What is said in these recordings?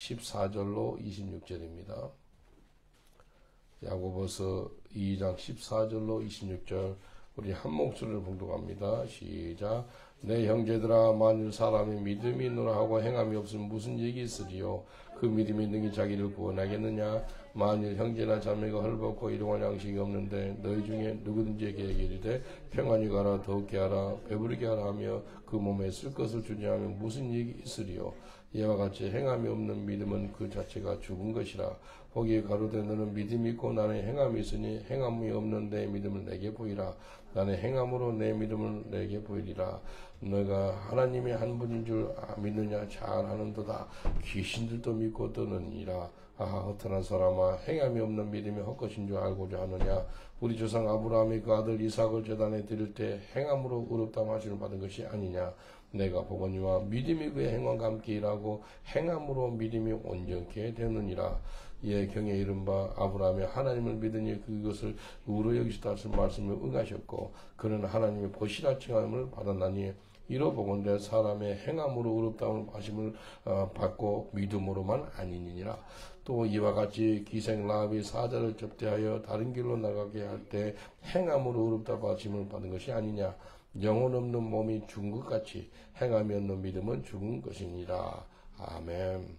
14절로 26절입니다. 야고보서 2장 14절로 26절 우리 한 목소리를 봉독합니다. 시작. 내 형제들아, 만일 사람이 믿음이 있노라 하고 행함이 없으면 무슨 얘기 있으리요? 그 믿음이 능히 자기를 구원하겠느냐? 만일 형제나 자매가 헐벗고 일용할 양식이 없는데 너희 중에 누구든지에게 이르되 평안히 가라, 더욱게 하라, 배부르게 하라 하며 그 몸에 쓸 것을 주지 하면 무슨 얘기 있으리요? 이와 같이 행함이 없는 믿음은 그 자체가 죽은 것이라. 거기에 가로되 너는 믿음이 있고 나는 행함이 있으니 행함이 없는 내 믿음을 내게 보이라. 나는 행함으로 내 믿음을 내게 보이리라. 너가 하나님의 한 분인 줄 믿느냐? 잘 아는도다. 귀신들도 믿고 떠느니라. 아하, 허탄한 사람아, 행함이 없는 믿음이 헛것인 줄 알고자 하느냐? 우리 조상 아브라함이 그 아들 이삭을 제단에 드릴 때 행함으로 의롭다함 하심을 받은 것이 아니냐? 내가 보거니와 믿음이 그의 행함과 함께 일하고 행함으로 믿음이 온전케 되느니라. 이에 경에 이른바 아브라함이 하나님을 믿으니 그것을 의로 여기시다 하신 말씀을 응하셨고 그는 하나님의 보시라 칭함을 받았나니 이로 보건대 사람의 행함으로 의롭다함을 하심을 받고 믿음으로만 아니니라. 또 이와 같이 기생 라합이 사자를 접대하여 다른 길로 나가게 할 때 행함으로 의롭다 하심을 받은 것이 아니냐. 영혼 없는 몸이 죽은 것 같이 행함이 없는 믿음은 죽은 것이니라. 아멘.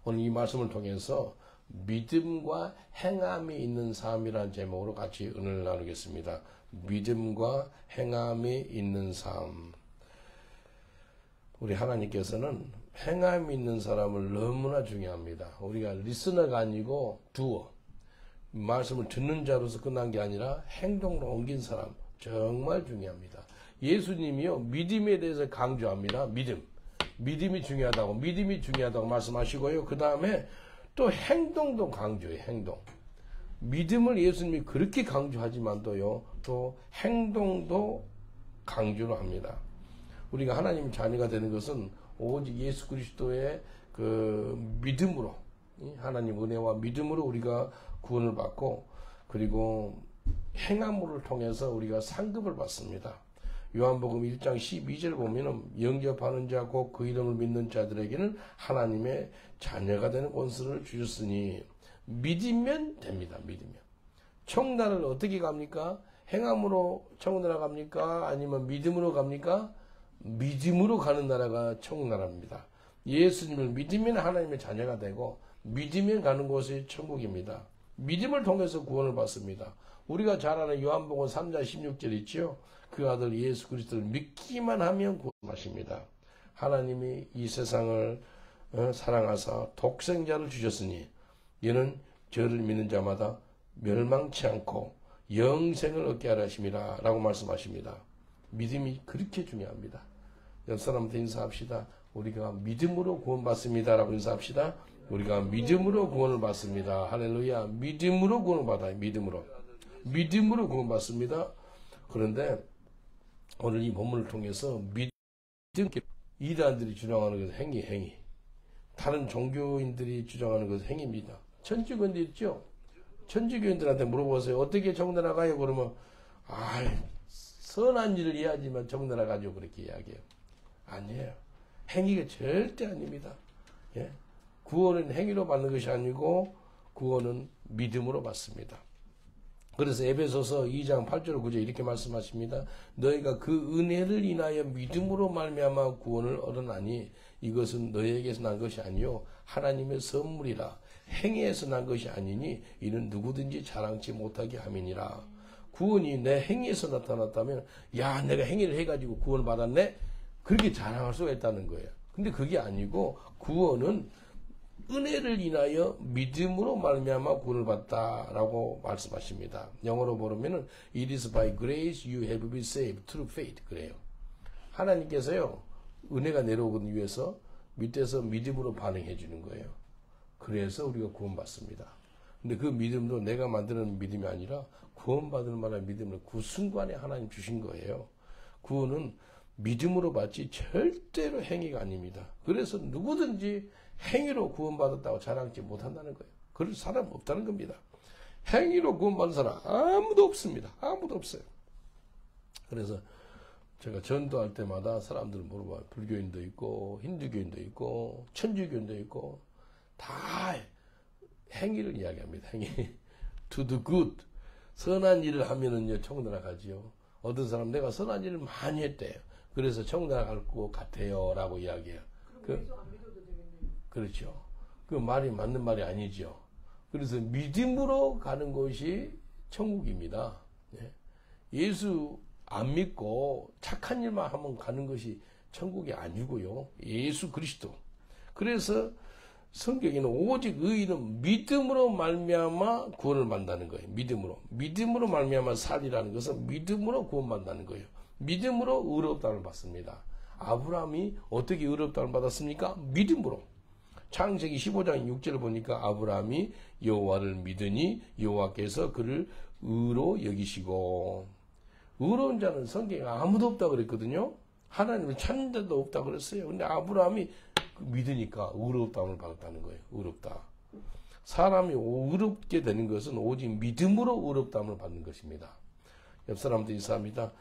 오늘 이 말씀을 통해서 믿음과 행함이 있는 삶이라는 제목으로 같이 은혜를 나누겠습니다. 믿음과 행함이 있는 삶. 우리 하나님께서는 행함이 있는 사람을 너무나 중요합니다. 우리가 리스너가 아니고 두어. 말씀을 듣는 자로서 끝난 게 아니라 행동으로 옮긴 사람. 정말 중요합니다. 예수님이요, 믿음에 대해서 강조합니다. 믿음이 중요하다고 말씀하시고요. 그 다음에 또 행동도 강조해요. 행동. 믿음을 예수님이 그렇게 강조하지만도요, 또 행동도 강조를 합니다. 우리가 하나님 자녀가 되는 것은 오직 예수 그리스도의 그 믿음으로, 하나님 은혜와 믿음으로 우리가 구원을 받고, 그리고 행함을 통해서 우리가 상급을 받습니다. 요한복음 1장 12절 보면은 영접하는 자 곧 그 이름을 믿는 자들에게는 하나님의 자녀가 되는 권세를 주셨으니 믿으면 됩니다. 믿으면. 청나라를 어떻게 갑니까? 행함으로 청나라 갑니까? 아니면 믿음으로 갑니까? 믿음으로 가는 나라가 청나라입니다. 예수님을 믿으면 하나님의 자녀가 되고 믿으면 가는 곳이 천국입니다. 믿음을 통해서 구원을 받습니다. 우리가 잘 아는 요한복음 3장 16절 있죠? 그 아들 예수 그리스도를 믿기만 하면 구원하십니다. 하나님이 이 세상을 사랑하사 독생자를 주셨으니 이는 저를 믿는 자마다 멸망치 않고 영생을 얻게 하려 하심이라 라고 말씀하십니다. 믿음이 그렇게 중요합니다. 옆 사람한테 인사합시다. 우리가 믿음으로 구원받습니다 라고 인사합시다. 우리가 믿음으로 구원을 받습니다. 할렐루야. 믿음으로 구원을 받아요. 믿음으로 구원받습니다. 그런데 오늘 이 본문을 통해서 믿음, 이단들이 주장하는 것은 행위. 다른 종교인들이 주장하는 것은 행위입니다. 천주교인들 있죠? 천주교인들한테 물어보세요. 어떻게 정나라가요? 그러면 선한 일을 해야지만 정나라가죠. 그렇게 이야기해요. 아니에요. 행위가 절대 아닙니다. 예? 구원은 행위로 받는 것이 아니고 구원은 믿음으로 받습니다. 그래서 에베소서 2장 8절 9절 이렇게 말씀하십니다. 너희가 그 은혜를 인하여 믿음으로 말미암아 구원을 얻으나니 이것은 너희에게서 난 것이 아니요 하나님의 선물이라. 행위에서 난 것이 아니니 이는 누구든지 자랑치 못하게 함이니라. 구원이 내 행위에서 나타났다면 야 내가 행위를 해가지고 구원을 받았네? 그렇게 자랑할 수가 있다는 거예요. 근데 그게 아니고 구원은 은혜를 인하여 믿음으로 말미암아 구원을 받다라고 말씀하십니다. 영어로 보면은 It is by grace you have been saved through faith 그래요. 하나님께서요 은혜가 내려오기 위해서 밑에서 믿음으로 반응해 주는 거예요. 그래서 우리가 구원받습니다. 근데 그 믿음도 내가 만드는 믿음이 아니라 구원받을 만한 믿음을 그 순간에 하나님 주신 거예요. 구원은 믿음으로 받지 절대로 행위가 아닙니다. 그래서 누구든지 행위로 구원받았다고 자랑하지 못한다는 거예요. 그럴 사람 없다는 겁니다. 행위로 구원받은 사람 아무도 없습니다. 아무도 없어요. 그래서 제가 전도할 때마다 사람들은 물어봐요. 불교인도 있고 힌두교인도 있고 천주교인도 있고 다 행위를 이야기합니다. 행위. To do good. 선한 일을 하면은요 천국 가지요. 어떤 사람 내가 선한 일을 많이 했대요. 그래서 천국 갈 것 같아요. 라고 이야기해요. 그렇죠. 그 말이 맞는 말이 아니죠. 그래서 믿음으로 가는 것이 천국입니다. 예수 안 믿고 착한 일만 하면 가는 것이 천국이 아니고요. 예수 그리스도. 그래서 성경에는 오직 의인은 믿음으로 말미암아 구원을 받는다는 거예요. 믿음으로 말미암아 살이라는 것은 믿음으로 구원받는다는 거예요. 믿음으로 의롭다움을 받습니다. 아브라함이 어떻게 의롭다움을 받았습니까? 믿음으로. 창세기 15장 6절을 보니까 아브라함이 여호와를 믿으니 여호와께서 그를 의로 여기시고, 의로운 자는 성경에 아무도 없다고 그랬거든요. 하나님을 찾는 데도 없다고 그랬어요. 근데 아브라함이 믿으니까 의롭다움을 받았다는 거예요. 의롭다. 사람이 의롭게 되는 것은 오직 믿음으로 의롭다움을 받는 것입니다. 옆 사람도 인사합니다.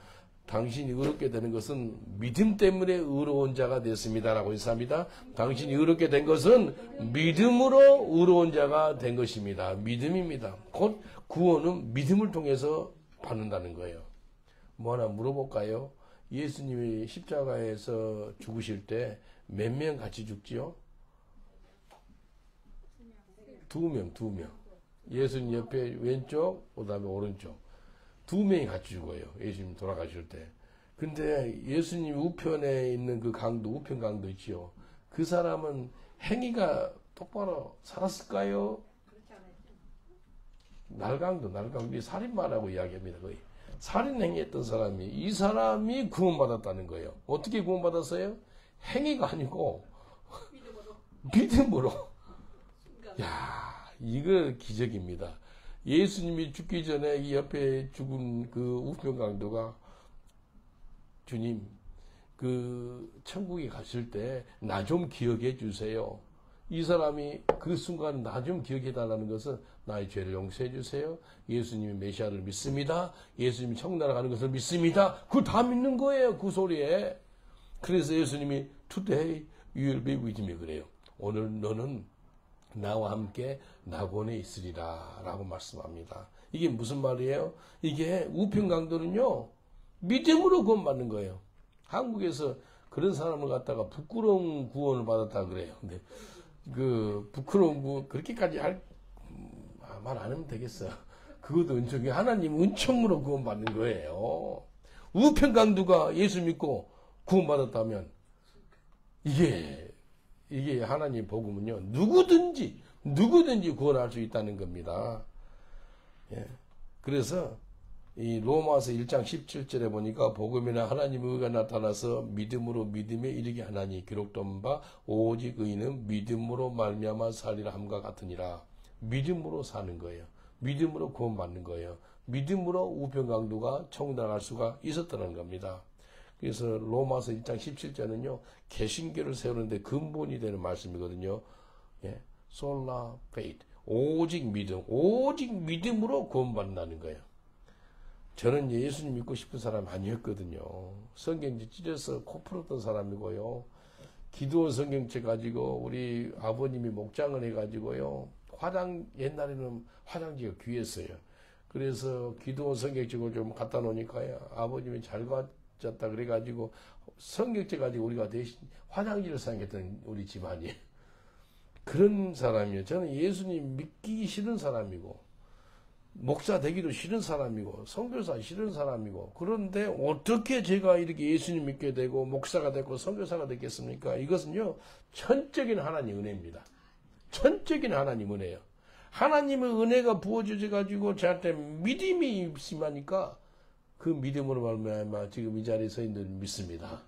당신이 의롭게 되는 것은 믿음 때문에 의로운 자가 됐습니다라고 인사합니다. 당신이 의롭게 된 것은 믿음으로 의로운 자가 된 것입니다. 믿음입니다. 곧 구원은 믿음을 통해서 받는다는 거예요. 뭐 하나 물어볼까요? 예수님이 십자가에서 죽으실 때 몇 명 같이 죽지요? 두 명. 예수님 옆에 왼쪽, 그 다음에 오른쪽. 두 명이 같이 죽어요. 예수님 돌아가실 때. 근데 예수님 우편에 있는 그 강도, 우편 강도 있지요. 그 사람은 행위가 똑바로 살았을까요? 날강도, 살인마라고 이야기합니다. 거의. 살인행위했던 사람이, 이 사람이 구원받았다는 거예요. 어떻게 구원받았어요? 행위가 아니고 믿음으로. 야, 이거 기적입니다. 예수님이 죽기 전에 이 옆에 죽은 그 우편 강도가 주님, 그 천국에 가실 때 나 좀 기억해 주세요. 이 사람이 그 순간 나 좀 기억해 달라는 것은 나의 죄를 용서해 주세요. 예수님이 메시아를 믿습니다. 예수님이 천국 나라가는 것을 믿습니다. 그걸 다 믿는 거예요. 그 소리에. 그래서 예수님이 Today you will be with me 그래요. 오늘 너는 나와 함께 낙원에 있으리라 라고 말씀합니다. 이게 무슨 말이에요? 이게 우편 강도는요 믿음으로 구원받는 거예요. 한국에서 그런 사람을 갖다가 부끄러운 구원을 받았다 그래요. 근데 그 부끄러운 구원 그렇게까지 말 안 하면 되겠어요. 그것도 은총이 하나님 은총으로 구원받는 거예요. 우편 강도가 예수 믿고 구원받았다면 이게 하나님 복음은요 누구든지 구원할 수 있다는 겁니다. 예. 그래서 이 로마서 1장 17절에 보니까 복음이나 하나님의 의가 나타나서 믿음으로 믿음에 이르게 하나니 기록된 바 오직 의인은 믿음으로 말미암아 살리라 함과 같으니라. 믿음으로 사는 거예요. 믿음으로 구원받는 거예요. 믿음으로 우편 강도가 천국 나갈 수가 있었다는 겁니다. 그래서 로마서 1장 17절은요 개신교를 세우는데 근본이 되는 말씀이거든요. 예. 솔라 페이트. 오직 믿음으로 구원받는다는 거예요. 저는 예수님 믿고 싶은 사람 아니었거든요. 성경책 찢어서 코 풀었던 사람이고요. 기도원 성경책 가지고 우리 아버님이 목장을 해가지고요. 옛날에는 화장지가 귀했어요. 그래서 기도원 성경책을 좀 갖다 놓으니까요. 아버님이 잘 가졌다 그래가지고 성경책 가지고 우리가 대신 화장지를 사용했던 우리 집안이에요. 그런 사람이에요. 저는 예수님 믿기 싫은 사람이고 목사 되기도 싫은 사람이고 선교사 싫은 사람이고 그런데 어떻게 제가 이렇게 예수님 믿게 되고 목사가 되고 선교사가 됐겠습니까? 이것은요 천적인 하나님 은혜입니다. 천적인 하나님 은혜예요. 하나님의 은혜가 부어져 가지고 저한테 믿음이 심하니까 그 믿음으로 말미암아 지금 이 자리에 서 있는 믿습니다.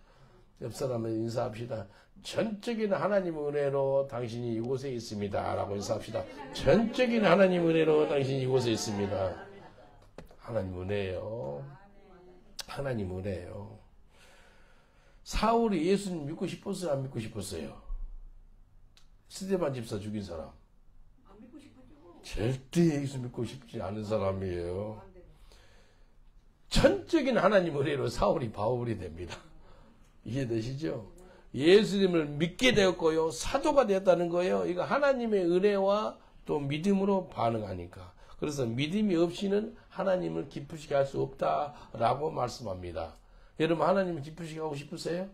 옆 사람을 인사합시다. 전적인 하나님 은혜로 당신이 이곳에 있습니다. 라고 인사합시다. 전적인 하나님 은혜로 당신이 이곳에 있습니다. 하나님 은혜예요. 하나님 은혜예요. 사울이 예수님 믿고 싶었어요? 안 믿고 싶었어요? 스데반 집사 죽인 사람. 안 믿고 싶었죠. 절대 예수 믿고 싶지 않은 사람이에요. 전적인 하나님 은혜로 사울이 바울이 됩니다. 이해되시죠? 예수님을 믿게 되었고요. 사도가 되었다는 거예요. 이거 하나님의 은혜와 또 믿음으로 반응하니까. 그래서 믿음이 없이는 하나님을 기쁘시게 할 수 없다라고 말씀합니다. 여러분 하나님을 기쁘시게 하고 싶으세요?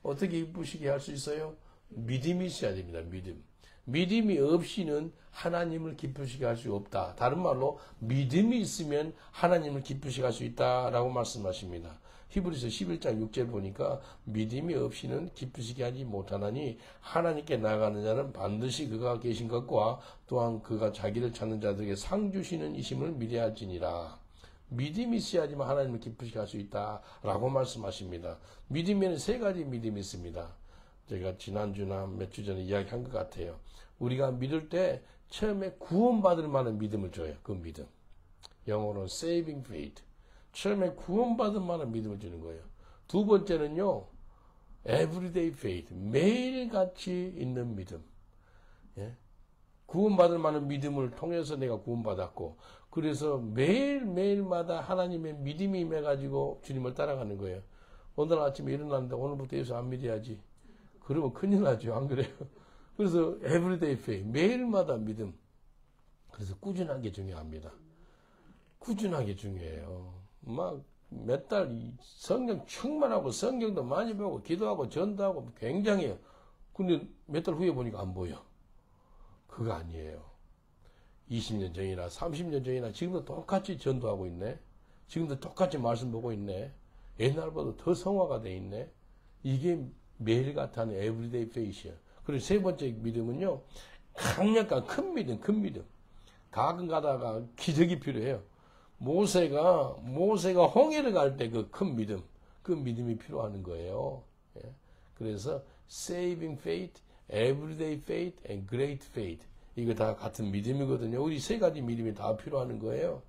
어떻게 기쁘시게 할 수 있어요? 믿음이 있어야 됩니다. 믿음. 믿음이 없이는 하나님을 기쁘시게 할 수 없다. 다른 말로 믿음이 있으면 하나님을 기쁘시게 할 수 있다라고 말씀하십니다. 히브리서 11장 6절 보니까 믿음이 없이는 기쁘시게 하지 못하나니 하나님께 나아가는 자는 반드시 그가 계신 것과 또한 그가 자기를 찾는 자들에게 상 주시는 이심을 믿어야지니라. 믿음이 있어야지만 하나님을 기쁘시게 할 수 있다라고 말씀하십니다. 믿음에는 세 가지 믿음이 있습니다. 제가 지난주나 몇 주 전에 이야기한 것 같아요. 우리가 믿을 때 처음에 구원받을 만한 믿음을 줘요. 그 믿음. 영어로는 saving faith. 처음에 구원받을 만한 믿음을 주는 거예요. 두 번째는요, everyday faith. 매일같이 있는 믿음. 예? 구원받을 만한 믿음을 통해서 내가 구원받았고, 그래서 매일매일마다 하나님의 믿음이 임해가지고 주님을 따라가는 거예요. 오늘 아침에 일어났는데 오늘부터 예수 안 믿어야지. 그러면 큰일 나죠. 안 그래요? 그래서 everyday faith. 매일마다 믿음. 그래서 꾸준한 게 중요합니다. 꾸준하게 중요해요. 막 몇 달 성경 충만하고 성경도 많이 보고 기도하고 전도하고 굉장해요. 근데 몇 달 후에 보니까 안 보여. 그거 아니에요. 20년 전이나 30년 전이나 지금도 똑같이 전도하고 있네. 지금도 똑같이 말씀 보고 있네. 옛날보다 더 성화가 돼 있네. 이게 매일같이 하는 에브리데이 페이스야. 그리고 세 번째 믿음은요, 강력한 큰 믿음, 큰 믿음. 가끔 가다가 기적이 필요해요. 모세가 홍해를 갈 때 그 큰 믿음, 그 믿음이 필요한 거예요. 예. 그래서 saving faith, everyday faith, and great faith. 이거 다 같은 믿음이거든요. 우리 세 가지 믿음이 다 필요한 거예요.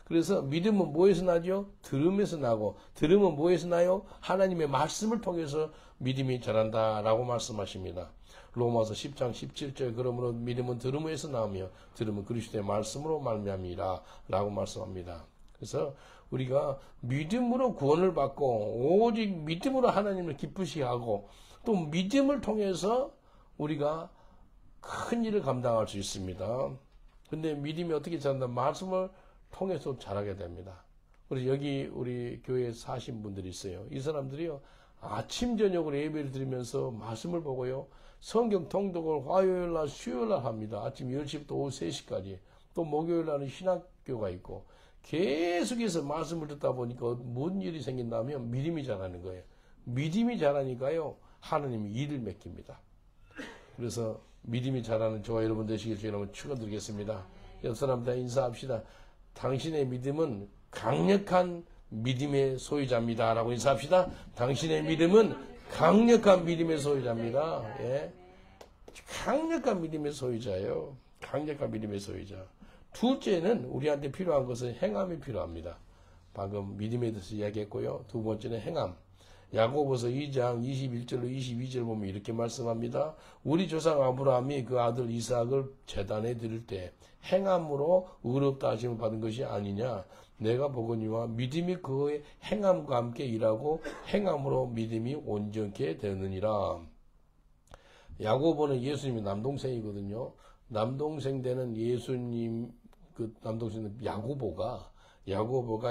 그래서 믿음은 뭐에서 나죠? 들음에서 나고, 들음은 뭐에서 나요? 하나님의 말씀을 통해서 믿음이 자란다라고 말씀하십니다. 로마서 10장 17절 그러므로 믿음은 들음에서 나오며 들음은 그리스도의 말씀으로 말미암이라 라고 말씀합니다. 그래서 우리가 믿음으로 구원을 받고 오직 믿음으로 하나님을 기쁘시게 하고 또 믿음을 통해서 우리가 큰 일을 감당할 수 있습니다. 근데 믿음이 어떻게 자란다? 말씀을 통해서 자라게 됩니다. 그래서 여기 우리 교회에 사신 분들이 있어요. 이 사람들이요, 아침 저녁으로 예배를 드리면서 말씀을 보고요, 성경 통독을 화요일날 수요일날 합니다. 아침 10시부터 오후 3시까지. 또 목요일날은 신학교가 있고 계속해서 말씀을 듣다 보니까 뭔 일이 생긴다면 믿음이 자라는 거예요. 믿음이 자라니까요, 하나님이 일을 맡깁니다. 그래서 믿음이 자라는 저와 여러분 되시길 주의 이름으로 축원드리겠습니다. 옆 사람 다 인사합시다. 당신의 믿음은 강력한 믿음의 소유자입니다. 라고 인사합시다. 당신의 믿음은 강력한 믿음의 소유자입니다. 예. 강력한 믿음의 소유자예요. 강력한 믿음의 소유자. 둘째는 우리한테 필요한 것은 행함이 필요합니다. 방금 믿음에 대해서 이야기했고요. 두 번째는 행함. 야고보서 2장 21절로 22절 보면 이렇게 말씀합니다. 우리 조상 아브라함이 그 아들 이삭을 제단에 드릴 때 행함으로 의롭다 하심을 받은 것이 아니냐. 내가 보거니와 믿음이 그의 행함과 함께 일하고 행함으로 믿음이 온전케 되느니라. 야고보는 예수님의 남동생이거든요. 남동생 되는 예수님 그 남동생 야고보가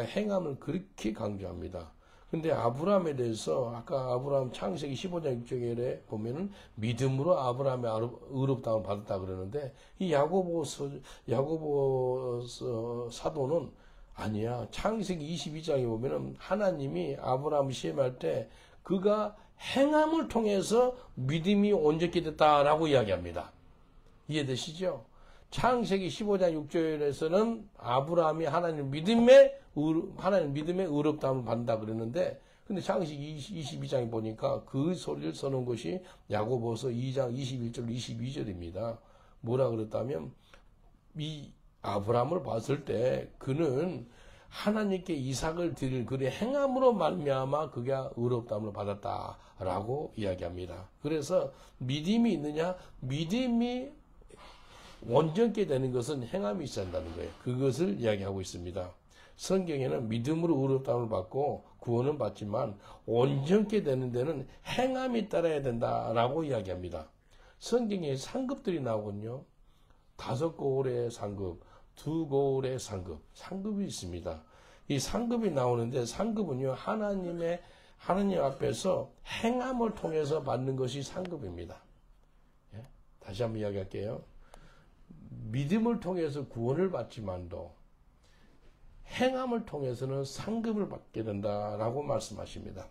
행함을 그렇게 강조합니다. 근데 아브라함에 대해서 아까 아브라함 창세기 15장 6절에 보면은 믿음으로 아브라함의 의롭다함을 받았다 그러는데 이 야고보 사도는 아니야. 창세기 22장에 보면은 하나님이 아브라함을 시험할 때 그가 행함을 통해서 믿음이 온전케 됐다라고 이야기합니다. 이해되시죠? 창세기 15장 6절에서는 아브라함이 하나님 믿음의 의롭다함을 받는다 그랬는데, 근데 창세기 22장에 보니까 그 소리를 써놓은 것이 야고보서 2장 21절 22절입니다. 뭐라 그랬다면, 이 아브라함을 봤을 때 그는 하나님께 이삭을 드릴 그의 행함으로 말미암아 그가 의롭다함을 받았다라고 이야기합니다. 그래서 믿음이 있느냐? 믿음이 온전케 되는 것은 행함이 있어야 한다는 거예요. 그것을 이야기하고 있습니다. 성경에는 믿음으로 의롭다함을 받고 구원은 받지만 온전케 되는 데는 행함이 따라야 된다라고 이야기합니다. 성경에 상급들이 나오거든요. 5고울의 상급, 2고울의 상급, 상급이 있습니다. 이 상급이 나오는데 상급은요, 하나님 앞에서 행함을 통해서 받는 것이 상급입니다. 예? 다시 한번 이야기할게요. 믿음을 통해서 구원을 받지만도 행함을 통해서는 상급을 받게 된다라고 말씀하십니다.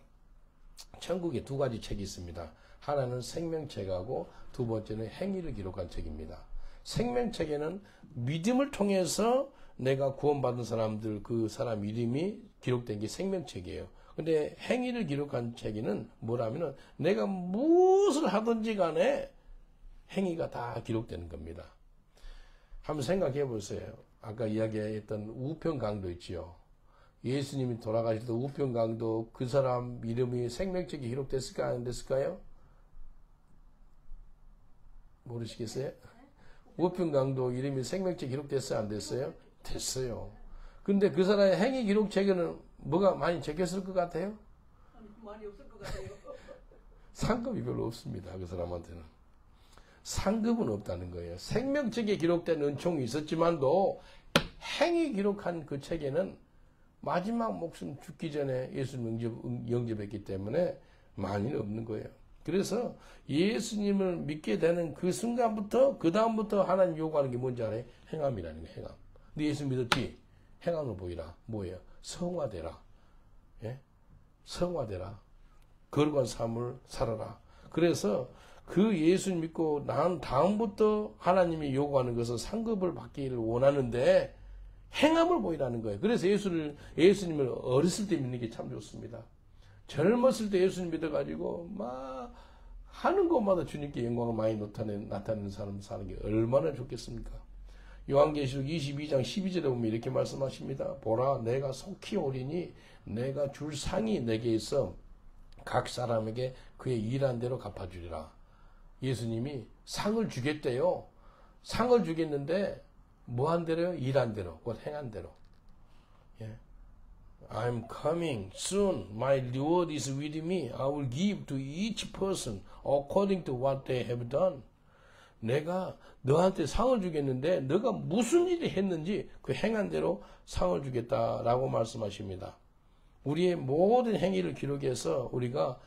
천국에 2가지 책이 있습니다. 하나는 생명책하고 두 번째는 행위를 기록한 책입니다. 생명책에는 믿음을 통해서 내가 구원받은 사람들, 그 사람 이름이 기록된 게 생명책이에요. 근데 행위를 기록한 책에는 뭐라면은 내가 무엇을 하든지 간에 행위가 다 기록되는 겁니다. 한번 생각해 보세요. 아까 이야기했던 우편강도 있지요. 예수님이 돌아가실 때 우편강도 그 사람 이름이 생명책에 기록됐을까 안 됐을까요? 모르시겠어요? 우편강도 이름이 생명책에 기록됐어요 안 됐어요? 됐어요. 근데 그 사람의 행위 기록책에는 뭐가 많이 적혔을 것 같아요? 많이 없을 것 같아요. 상급이 별로 없습니다. 그 사람한테는. 상급은 없다는 거예요. 생명책에 기록된 은총이 있었지만도 행위 기록한 그 책에는 마지막 목숨 죽기 전에 예수님 영접했기 때문에 많이는 없는 거예요. 그래서 예수님을 믿게 되는 그 순간부터 그 다음부터 하나님 요구하는 게 뭔지 알아요? 행함이라는 거예요. 행함. 네 예수 믿었지? 행함을 보이라. 뭐예요? 성화되라. 예? 성화되라. 거룩한 삶을 살아라. 그래서 그 예수 믿고 난 다음부터 하나님이 요구하는 것은 상급을 받기를 원하는데 행함을 보이라는 거예요. 그래서 예수님을 어렸을 때 믿는 게 참 좋습니다. 젊었을 때 예수님 믿어가지고 막 하는 것마다 주님께 영광을 많이 나타내는 사람 사는 게 얼마나 좋겠습니까? 요한계시록 22장 12절에 보면 이렇게 말씀하십니다. 보라 내가 속히 오리니 내가 줄 상이 내게 있어 각 사람에게 그의 일한 대로 갚아주리라. 예수님이 상을 주겠대요. 상을 주겠는데 뭐 한 대로요? 일한 대로, 곧 행한 대로. 예. I'm coming soon. My reward is with me. I will give to each person according to what they have done. 내가 너한테 상을 주겠는데 너가 무슨 일을 했는지 그 행한 대로 상을 주겠다라고 말씀하십니다. 우리의 모든 행위를 기록해서 우리가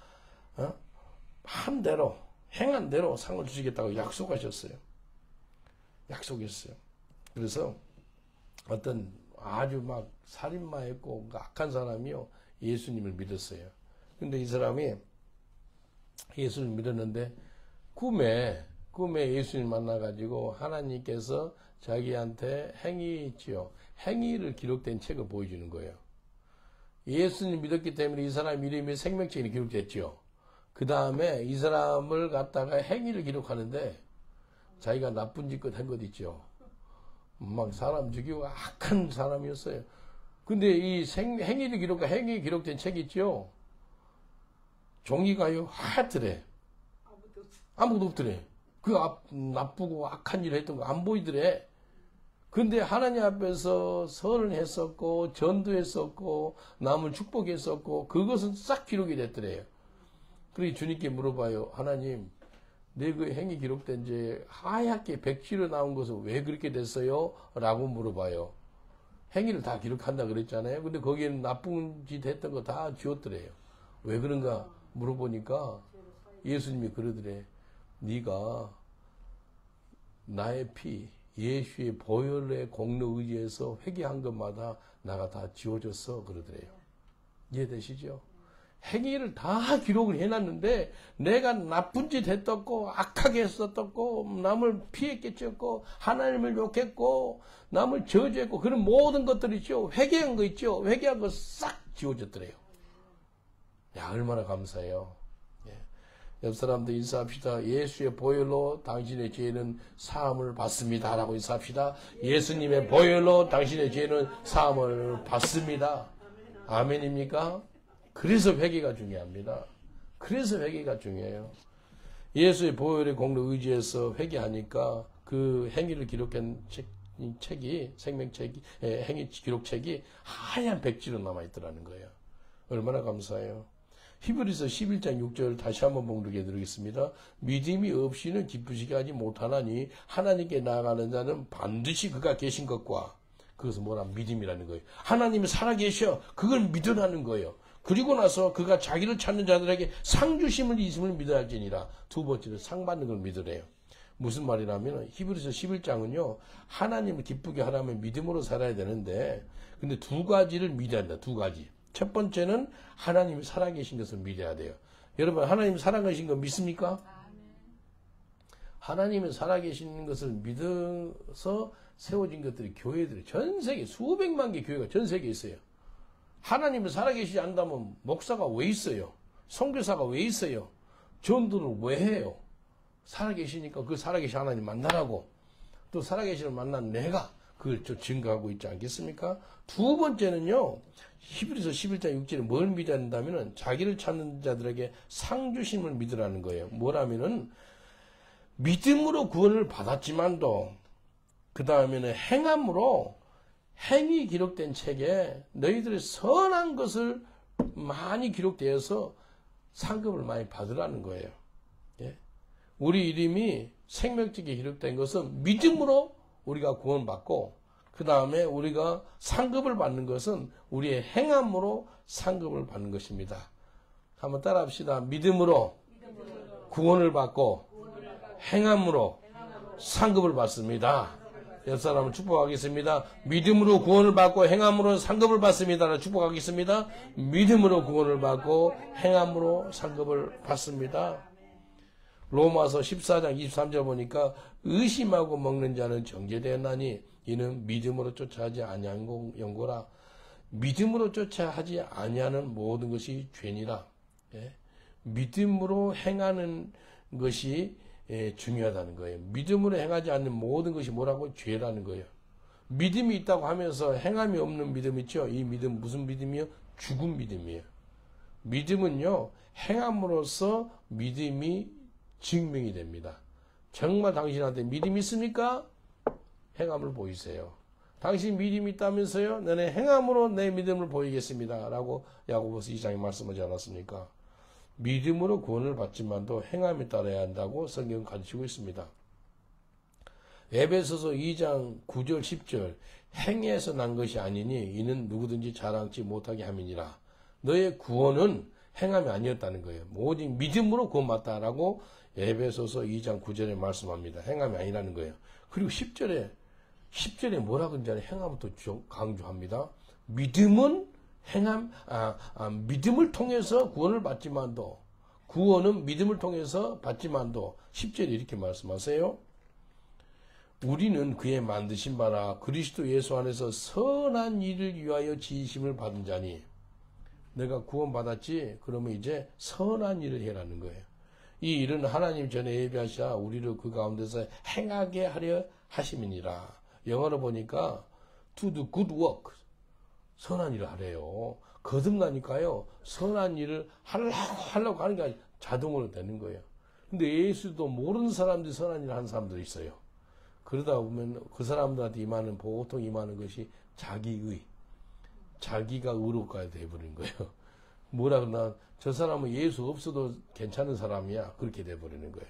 한 대로 행한 대로 상을 주시겠다고 약속하셨어요. 약속했어요. 그래서 어떤 아주 막 살인마였고 악한 사람이요 예수님을 믿었어요. 근데 이 사람이 예수를 믿었는데 꿈에 예수님 만나가지고 하나님께서 자기한테 행위 있지요. 행위를 기록된 책을 보여주는 거예요. 예수님 믿었기 때문에 이 사람 이름이 생명책에 기록됐지요. 그 다음에 이 사람을 갖다가 행위를 기록하는데 자기가 나쁜 짓 한 것 있죠. 막 사람 죽이고 악한 사람이었어요. 근데 이 행위를 기록한 행위 기록된 책이 있죠. 종이가요 하얗더래. 아무것도 없더래. 그 나쁘고 악한 일을 했던 거 안 보이더래. 근데 하나님 앞에서 설을 했었고 전도했었고 남을 축복했었고 그것은 싹 기록이 됐더래요. 그래서 주님께 물어봐요. 하나님 내 그 행위 기록된 지 하얗게 백지로 나온 것은 왜 그렇게 됐어요? 라고 물어봐요. 행위를 다 기록한다 그랬잖아요. 근데 거기에는 나쁜 짓 했던 거 다 지웠더래요. 왜 그런가 물어보니까 예수님이 그러더래. 네가 나의 피 예수의 보혈의 공로 의지에서 회개한 것마다 나가 다 지워졌어 그러더래요. 이해되시죠? 행위를 다 기록을 해놨는데 내가 나쁜 짓 했었고 악하게 했었고 남을 피해 끼쳤고 하나님을 욕했고 남을 저주했고 그런 모든 것들 있죠. 회개한 거 있죠. 회개한 거 싹 지워졌더래요. 야 얼마나 감사해요. 옆 사람들 인사합시다. 예수의 보혈로 당신의 죄는 사함을 받습니다. 라고 인사합시다. 예수님의 보혈로 당신의 죄는 사함을 받습니다. 아멘입니까? 그래서 회개가 중요합니다. 그래서 회개가 중요해요. 예수의 보혈의 공로 의지에서 회개하니까 그 행위를 기록한 책 이 책이, 생명책이, 행위 기록책이 하얀 백지로 남아있더라는 거예요. 얼마나 감사해요. 히브리서 11장 6절 다시 한번 봉독해 드리겠습니다. 믿음이 없이는 기쁘시게 하지 못하나니 하나님께 나아가는 자는 반드시 그가 계신 것과, 그것은 뭐라? 믿음이라는 거예요. 하나님이 살아계셔. 그걸 믿으라는 거예요. 그리고 나서 그가 자기를 찾는 자들에게 상 주심을 있음을 믿어야 할지니라. 두 번째는 상 받는 걸 믿으래요. 무슨 말이냐면 히브리서 11장은요. 하나님을 기쁘게 하려면 믿음으로 살아야 되는데, 근데 두 가지를 믿어야 한다. 두 가지. 첫 번째는 하나님이 살아계신 것을 믿어야 돼요. 여러분, 하나님이 살아계신 거 믿습니까? 하나님이 살아계신 것을 믿어서 세워진 것들이, 교회들이 전 세계 수백만 개 교회가 전 세계에 있어요. 하나님이 살아계시지 않다면 목사가 왜 있어요? 선교사가 왜 있어요? 전도를 왜 해요? 살아계시니까 그 살아계신 하나님 만나라고, 또 살아계시는 만난 내가 그걸 증거하고 있지 않겠습니까? 두 번째는요, 히브리서 11장 6절에 뭘 믿어야 한다면은 자기를 찾는 자들에게 상 주심을 믿으라는 거예요. 뭐라면은 믿음으로 구원을 받았지만도 그 다음에는 행함으로, 행이 기록된 책에 너희들의 선한 것을 많이 기록되어서 상급을 많이 받으라는 거예요. 예? 우리 이름이 생명책에 기록된 것은 믿음으로 우리가 구원받고, 그 다음에 우리가 상급을 받는 것은 우리의 행함으로 상급을 받는 것입니다. 한번 따라 합시다. 믿음으로 구원을 받고 행함으로 상급을 받습니다. 옆 사람을 축복하겠습니다. 믿음으로 구원을 받고 행함으로 상급을 받습니다. 축복하겠습니다. 믿음으로 구원을 받고 행함으로 상급을 받습니다. 로마서 14장 23절 보니까 의심하고 먹는 자는 정죄되었나니 이는 믿음으로 쫓아하지 아니한 연고라. 믿음으로 쫓아하지 아니하는 모든 것이 죄니라. 예? 믿음으로 행하는 것이 중요하다는 거예요. 믿음으로 행하지 않는 모든 것이 뭐라고? 죄라는 거예요. 믿음이 있다고 하면서 행함이 없는 믿음 있죠? 이 믿음 무슨 믿음이요? 죽은 믿음이에요. 믿음은요, 행함으로써 믿음이 증명이 됩니다. 정말 당신한테 믿음이 있습니까? 행함을 보이세요. 당신 믿음이 있다면서요? 너네 행함으로 내 믿음을 보이겠습니다. 라고 야고보서 2장에 말씀하지 않았습니까? 믿음으로 구원을 받지만도 행함에 따라야 한다고 성경은 가르치고 있습니다. 에베소서 2장 9절 10절 행에서 난 것이 아니니 이는 누구든지 자랑치 못하게 함이니라. 너의 구원은 행함이 아니었다는 거예요. 오직 믿음으로 구원받다라고 에베소서 2장 9절에 말씀합니다. 행함이 아니라는 거예요. 그리고 10절에 뭐라 그런지 행함을 또 강조합니다. 믿음은 믿음을 통해서 구원을 받지만도, 구원은 믿음을 통해서 받지만도, 10절에 이렇게 말씀하세요. 우리는 그의 만드신 바라 그리스도 예수 안에서 선한 일을 위하여 지으심을 받은 자니, 내가 구원받았지? 그러면 이제 선한 일을 해라는 거예요. 이 일은 하나님 전에 예비하시아 우리를 그 가운데서 행하게 하려 하심이니라. 영어로 보니까 to do good work, 선한 일을 하래요. 거듭나니까요, 선한 일을 하려고 하는 게 아니라 자동으로 되는 거예요. 근데 예수도 모르는 사람들이 선한 일을 하는 사람들이 있어요. 그러다 보면 그 사람들한테 보통 임하는 것이 자기의, 자기가 의롭게 돼버린 거예요. 뭐라 그러나, 저 사람은 예수 없어도 괜찮은 사람이야. 그렇게 돼버리는 거예요.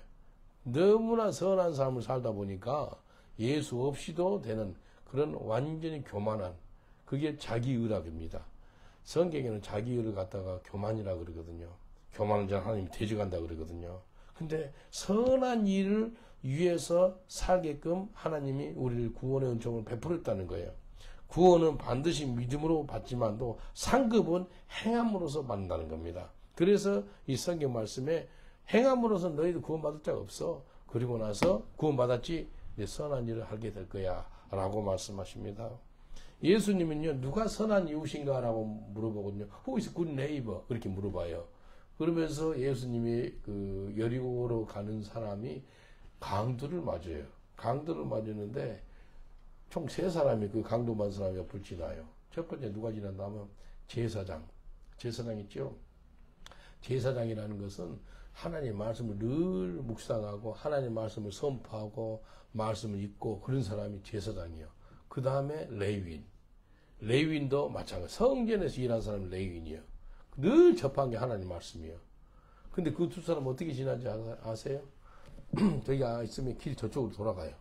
너무나 선한 삶을 살다 보니까 예수 없이도 되는 그런 완전히 교만한, 그게 자기의락입니다. 성경에는 자기의를 갖다가 교만이라고 그러거든요. 교만은 하나님이 대적한다 그러거든요. 근데 선한 일을 위해서 살게끔 하나님이 우리를 구원의 은총을 베풀었다는 거예요. 구원은 반드시 믿음으로 받지만도 상급은 행함으로서 받는다는 겁니다. 그래서 이 성경 말씀에 행함으로서 너희들 구원받을 자가 없어. 그리고 나서 구원받았지? 내 선한 일을 하게 될 거야 라고 말씀하십니다. 예수님은요, 누가 선한 이웃인가 라고 물어보거든요. Who is good neighbor? 그렇게 물어봐요. 그러면서 예수님이 그 여리고로 가는 사람이 강도를 맞아요. 강도를 맞았는데 총 3사람이 그 강도 맞은 사람이 옆을 지나요. 첫 번째 누가 지난다면 제사장 있죠. 제사장이라는 것은 하나님 말씀을 늘 묵상하고 하나님 말씀을 선포하고 말씀을 읽고 그런 사람이 제사장이요. 그 다음에 레위인. 레위인도 마찬가지. 성전에서 일하는 사람은 레위인이요. 늘 접한 게 하나님 말씀이요. 근데 그 두 사람 어떻게 지나는지 아세요? 저기가 있으면 길 저쪽으로 돌아가요.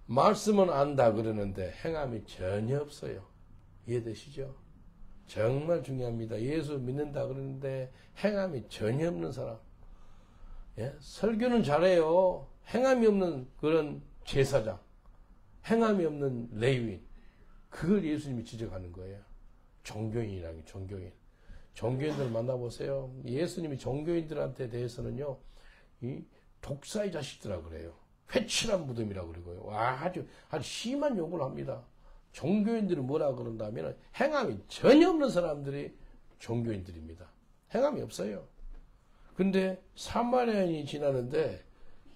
말씀은 안다 그러는데 행함이 전혀 없어요. 이해되시죠? 정말 중요합니다. 예수 믿는다 그러는데 행함이 전혀 없는 사람. 예? 설교는 잘해요. 행함이 없는 그런 제사장. 행함이 없는 레위인. 그걸 예수님이 지적하는 거예요. 종교인이라는 게 종교인. 종교인들 만나보세요. 예수님이 종교인들한테 대해서는요, 이 독사의 자식들이라 그래요. 회칠한 무덤이라 그러고요. 아주 심한 욕을 합니다. 종교인들은 뭐라 그런다면 행함이 전혀 없는 사람들이 종교인들입니다. 행함이 없어요. 근데 사마리아인이 지나는데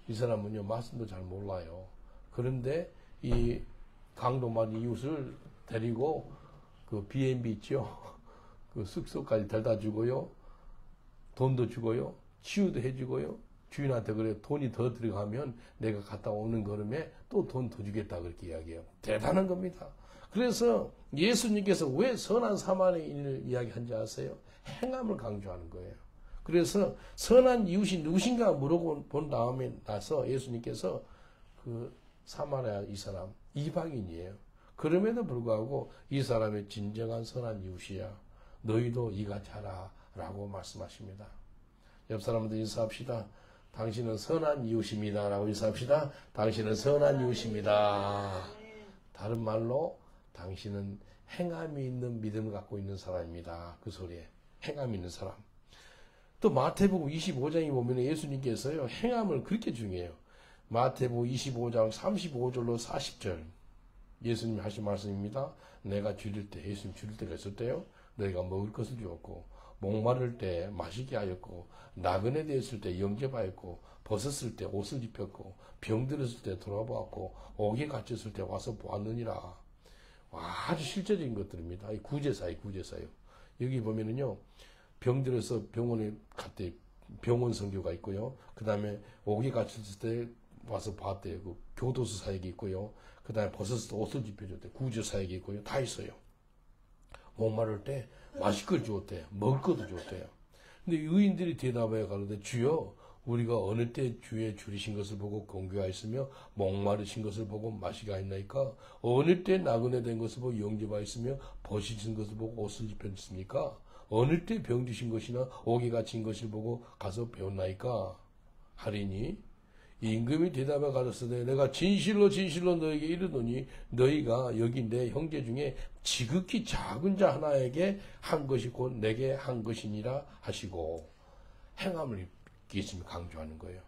이 사람은요, 말씀도 잘 몰라요. 그런데 이 강도만 이웃을 데리고 그 B&B 있죠. 그 숙소까지 데려다 주고요. 돈도 주고요. 치유도 해주고요. 주인한테 그래 돈이 더 들어가면 내가 갔다 오는 걸음에 또 돈 더 주겠다 그렇게 이야기해요. 대단한 겁니다. 그래서 예수님께서 왜 선한 사마리아인을 이야기한지 아세요? 행함을 강조하는 거예요. 그래서 선한 이웃이 누구신가 물어본 다음에 나서 예수님께서 그 사마리아 이 사람 이방인이에요. 그럼에도 불구하고 이 사람의 진정한 선한 이웃이야. 너희도 이같이 하라 라고 말씀하십니다. 옆 사람들 인사합시다. 당신은 선한 이웃입니다 라고 인사합시다. 당신은 선한 이웃입니다. 다른 말로 당신은 행함이 있는 믿음을 갖고 있는 사람입니다. 그 소리에 행함이 있는 사람. 또 마태복음 25장에 보면 예수님께서요 행함을 그렇게 중요해요. 마태복음 25장 35절로 40절 예수님이 하신 말씀입니다. 내가 줄일 때 예수님 줄일 때가 있을 때요. 너희가 먹을 것을 주었고 목마를 때 마시게 하였고 나그네 되었을 때 영접하였고 벗었을 때 옷을 입혔고 병들었을 때 돌아보았고 옥에 갇혔을 때 와서 보았느니라. 아주 실제적인 것들입니다. 이 구제사예요. 여기 보면은요. 병들어서 병원에 갔대. 병원 선교가 있고요. 그 다음에 옥에 갇혔을 때 와서 봤대요. 그 교도소 사역이 있고요. 그 다음에 벗었을 때 옷을 입혀줬대. 구제 사역이 있고요. 다 있어요. 목마를 때 마실 걸 주었대요. 먹을 것도 주었대요. 근데 의인들이 대답해 가는데 주여 우리가 어느 때 주의 줄이신 것을 보고 공교하였으며 목마르신 것을 보고 마시게 하였나이까? 어느 때 나그네 된 것을 보고 영접하였으며 벗으신 것을 보고 옷을 입혔습니까? 어느 때 병드신 것이나 옥에 갇힌 것을 보고 가서 배웠나이까? 하리니 임금이 대답해 가로쓰되 내가 진실로 너에게 이르노니 너희가 여기 내 형제 중에 지극히 작은 자 하나에게 한 것이 곧 내게 한 것이니라 하시고 행함을 예수님이 강조하는 거예요.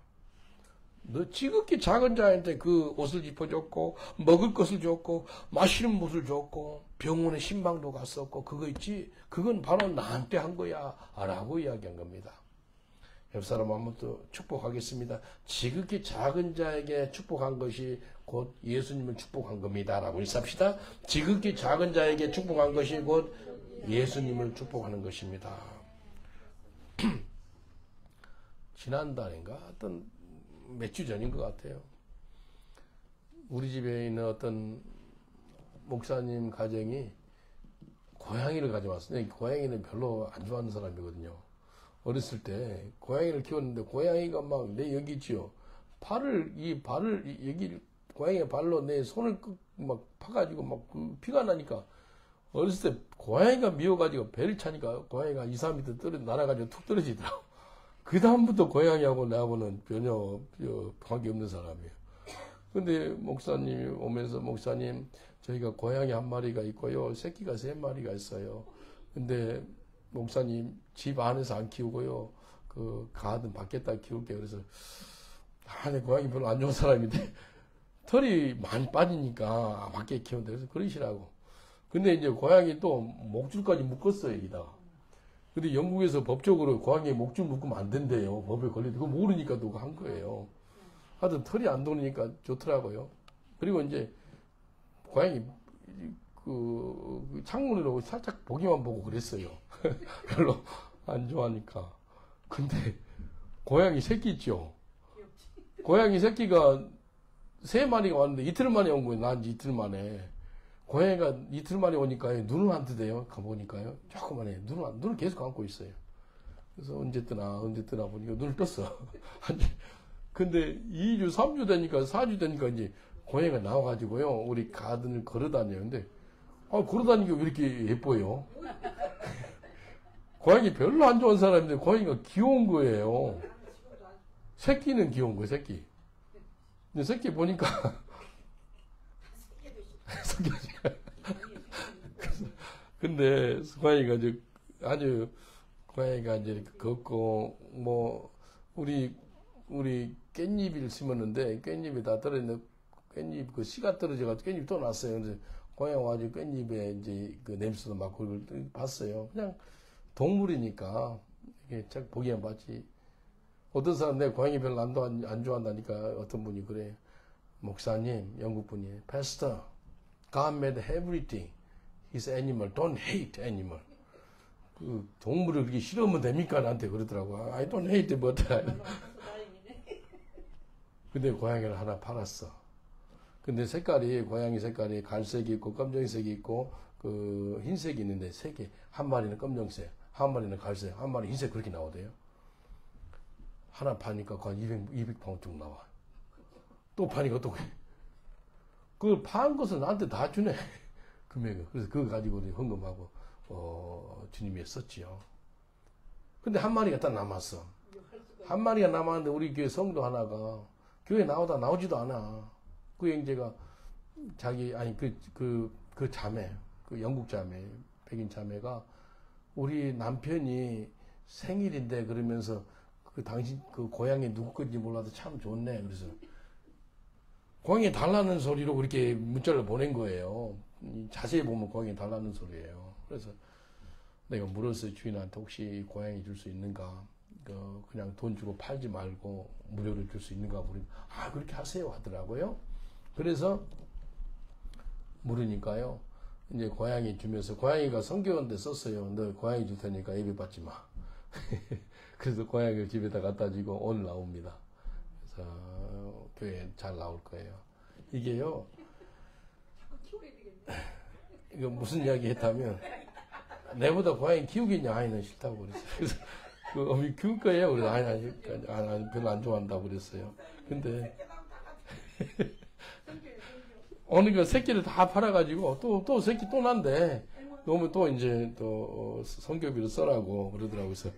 너 지극히 작은 자한테 그 옷을 입혀줬고 먹을 것을 줬고 마시는 물을 줬고 병원에 신방도 갔었고 그거 있지? 그건 바로 나한테 한 거야 라고 이야기한 겁니다. 옆 사람 한번 또 축복하겠습니다. 지극히 작은 자에게 축복한 것이 곧 예수님을 축복한 겁니다. 라고 일삽시다. 지극히 작은 자에게 축복한 것이 곧 예수님을 축복하는 것입니다. 지난달인가 어떤 몇 주 전인 것 같아요. 우리 집에 있는 어떤 목사님 가정이 고양이를 가져왔어요. 고양이는 별로 안 좋아하는 사람이거든요. 어렸을 때 고양이를 키웠는데 고양이가 막 내 여기 있지요. 발을 여기 고양이의 발로 내 손을 막 파가지고 막 그 피가 나니까 어렸을 때 고양이가 미워가지고 배를 차니까 고양이가 2, 3m 날아가지고 툭 떨어지더라고. 그 다음부터 고양이하고 나하고는 전혀 관계없는 사람이에요. 근데 목사님이 오면서 목사님 저희가 고양이 한 마리가 있고요. 새끼가 3마리가 있어요. 근데 목사님 집 안에서 안 키우고요. 그 가든 밖에다 키울게요. 그래서 내 고양이 별로 안 좋은 사람인데 털이 많이 빠지니까 밖에 키운다. 그래서 그러시라고. 근데 이제 고양이 또 목줄까지 묶었어요. 여기다가. 근데 영국에서 법적으로 고양이에 목줄 묶으면 안 된대요. 법에 걸리도 그거 모르니까 누가 한 거예요. 하여튼 털이 안 도니까 좋더라고요. 그리고 이제 고양이 그 창문으로 살짝 보기만 보고 그랬어요. 별로 안 좋아하니까. 근데 고양이 새끼 있죠. 고양이 새끼가 3마리가 왔는데 이틀 만에 온 거예요. 난 이틀 만에. 고양이가 이틀 만에 오니까 눈을 안 뜨대요. 가보니까요. 조그만해. 눈을 계속 감고 있어요. 그래서 언제 뜨나 보니까 눈을 떴어. 근데 2주, 3주 되니까, 4주 되니까 이제 고양이가 나와가지고요. 우리 가든을 걸어 다녀요. 근데, 걸어 다니니까 왜 이렇게 예뻐요? 고양이 별로 안 좋아하는 사람인데 고양이가 귀여운 거예요. 새끼는 귀여운 거예요, 새끼. 근데 새끼 보니까, 근데 고양이가 이제 아주 고양이가 이제 이렇게 걷고 우리 깻잎을 심었는데 깻잎이 다 떨어졌는데 깻잎 그 씨가 떨어져가지고 깻잎이 또 났어요. 그래서 고양이 와가지고 깻잎에 이제 그 냄새도 맡고 그걸 봤어요. 그냥 동물이니까 이게 딱 보기만 봤지. 어떤 사람 내 고양이 별로 안 좋아한다니까 어떤 분이 그래. 목사님, 영국 분이 Pastor, God made everything. He's animal. Don't hate animal. 그 동물을 그렇게 싫어하면 됩니까? 나한테 그러더라고. I don't hate them. 근데 고양이를 하나 팔았어. 근데 고양이 색깔이 갈색이 있고 검정색이 있고 그 흰색이 있는데 3개. 한 마리는 검정색, 한 마리는 갈색, 한 마리 흰색 그렇게 나오대요. 하나 파니까 거의 200파운드 쭉 나와. 또 파니까 또 그걸 판 것을 나한테 다 주네. 금액을. 그래서 그거 가지고 우리 헌금하고 주님이 썼지요. 근데 한 마리가 딱 남았어. 한 마리가 남았는데 우리 교회 성도 하나가 교회 나오지도 않아. 그 형제가 그 자매, 그 영국 자매, 백인 자매가 우리 남편이 생일인데 그러면서 당신 그 고향이 누구 건지 몰라도 참 좋네. 그래서 고향이 달라는 소리로 그렇게 문자를 보낸 거예요. 자세히 보면 고향이 달라는 소리예요. 그래서 내가 물었어요. 주인한테 혹시 고양이 줄 수 있는가? 그냥 돈 주고 팔지 말고 무료로 줄 수 있는가 물으니까 그렇게 하세요 하더라고요. 그래서 물으니까요. 이제 고양이 주면서 고양이가 성경인데 썼어요. 너 고양이 줄 테니까 예배 받지 마. 그래서 고양이를 집에다 갖다 주고 오늘 나옵니다. 그래서 교회에 잘 나올 거예요. 이게요. 이거 무슨 이야기 했다면 내보다 고양이 키우겠냐? 아이는 싫다고 그랬어요. 그래서 그 어머니 키울 거예요? 그래서 아니 별로 안 좋아한다고 그랬어요. 근데 어느 그 새끼를 다 팔아가지고 또 새끼 또 난대. 너무 또 이제 또 성교비로 써라고 그러더라고요. 그래서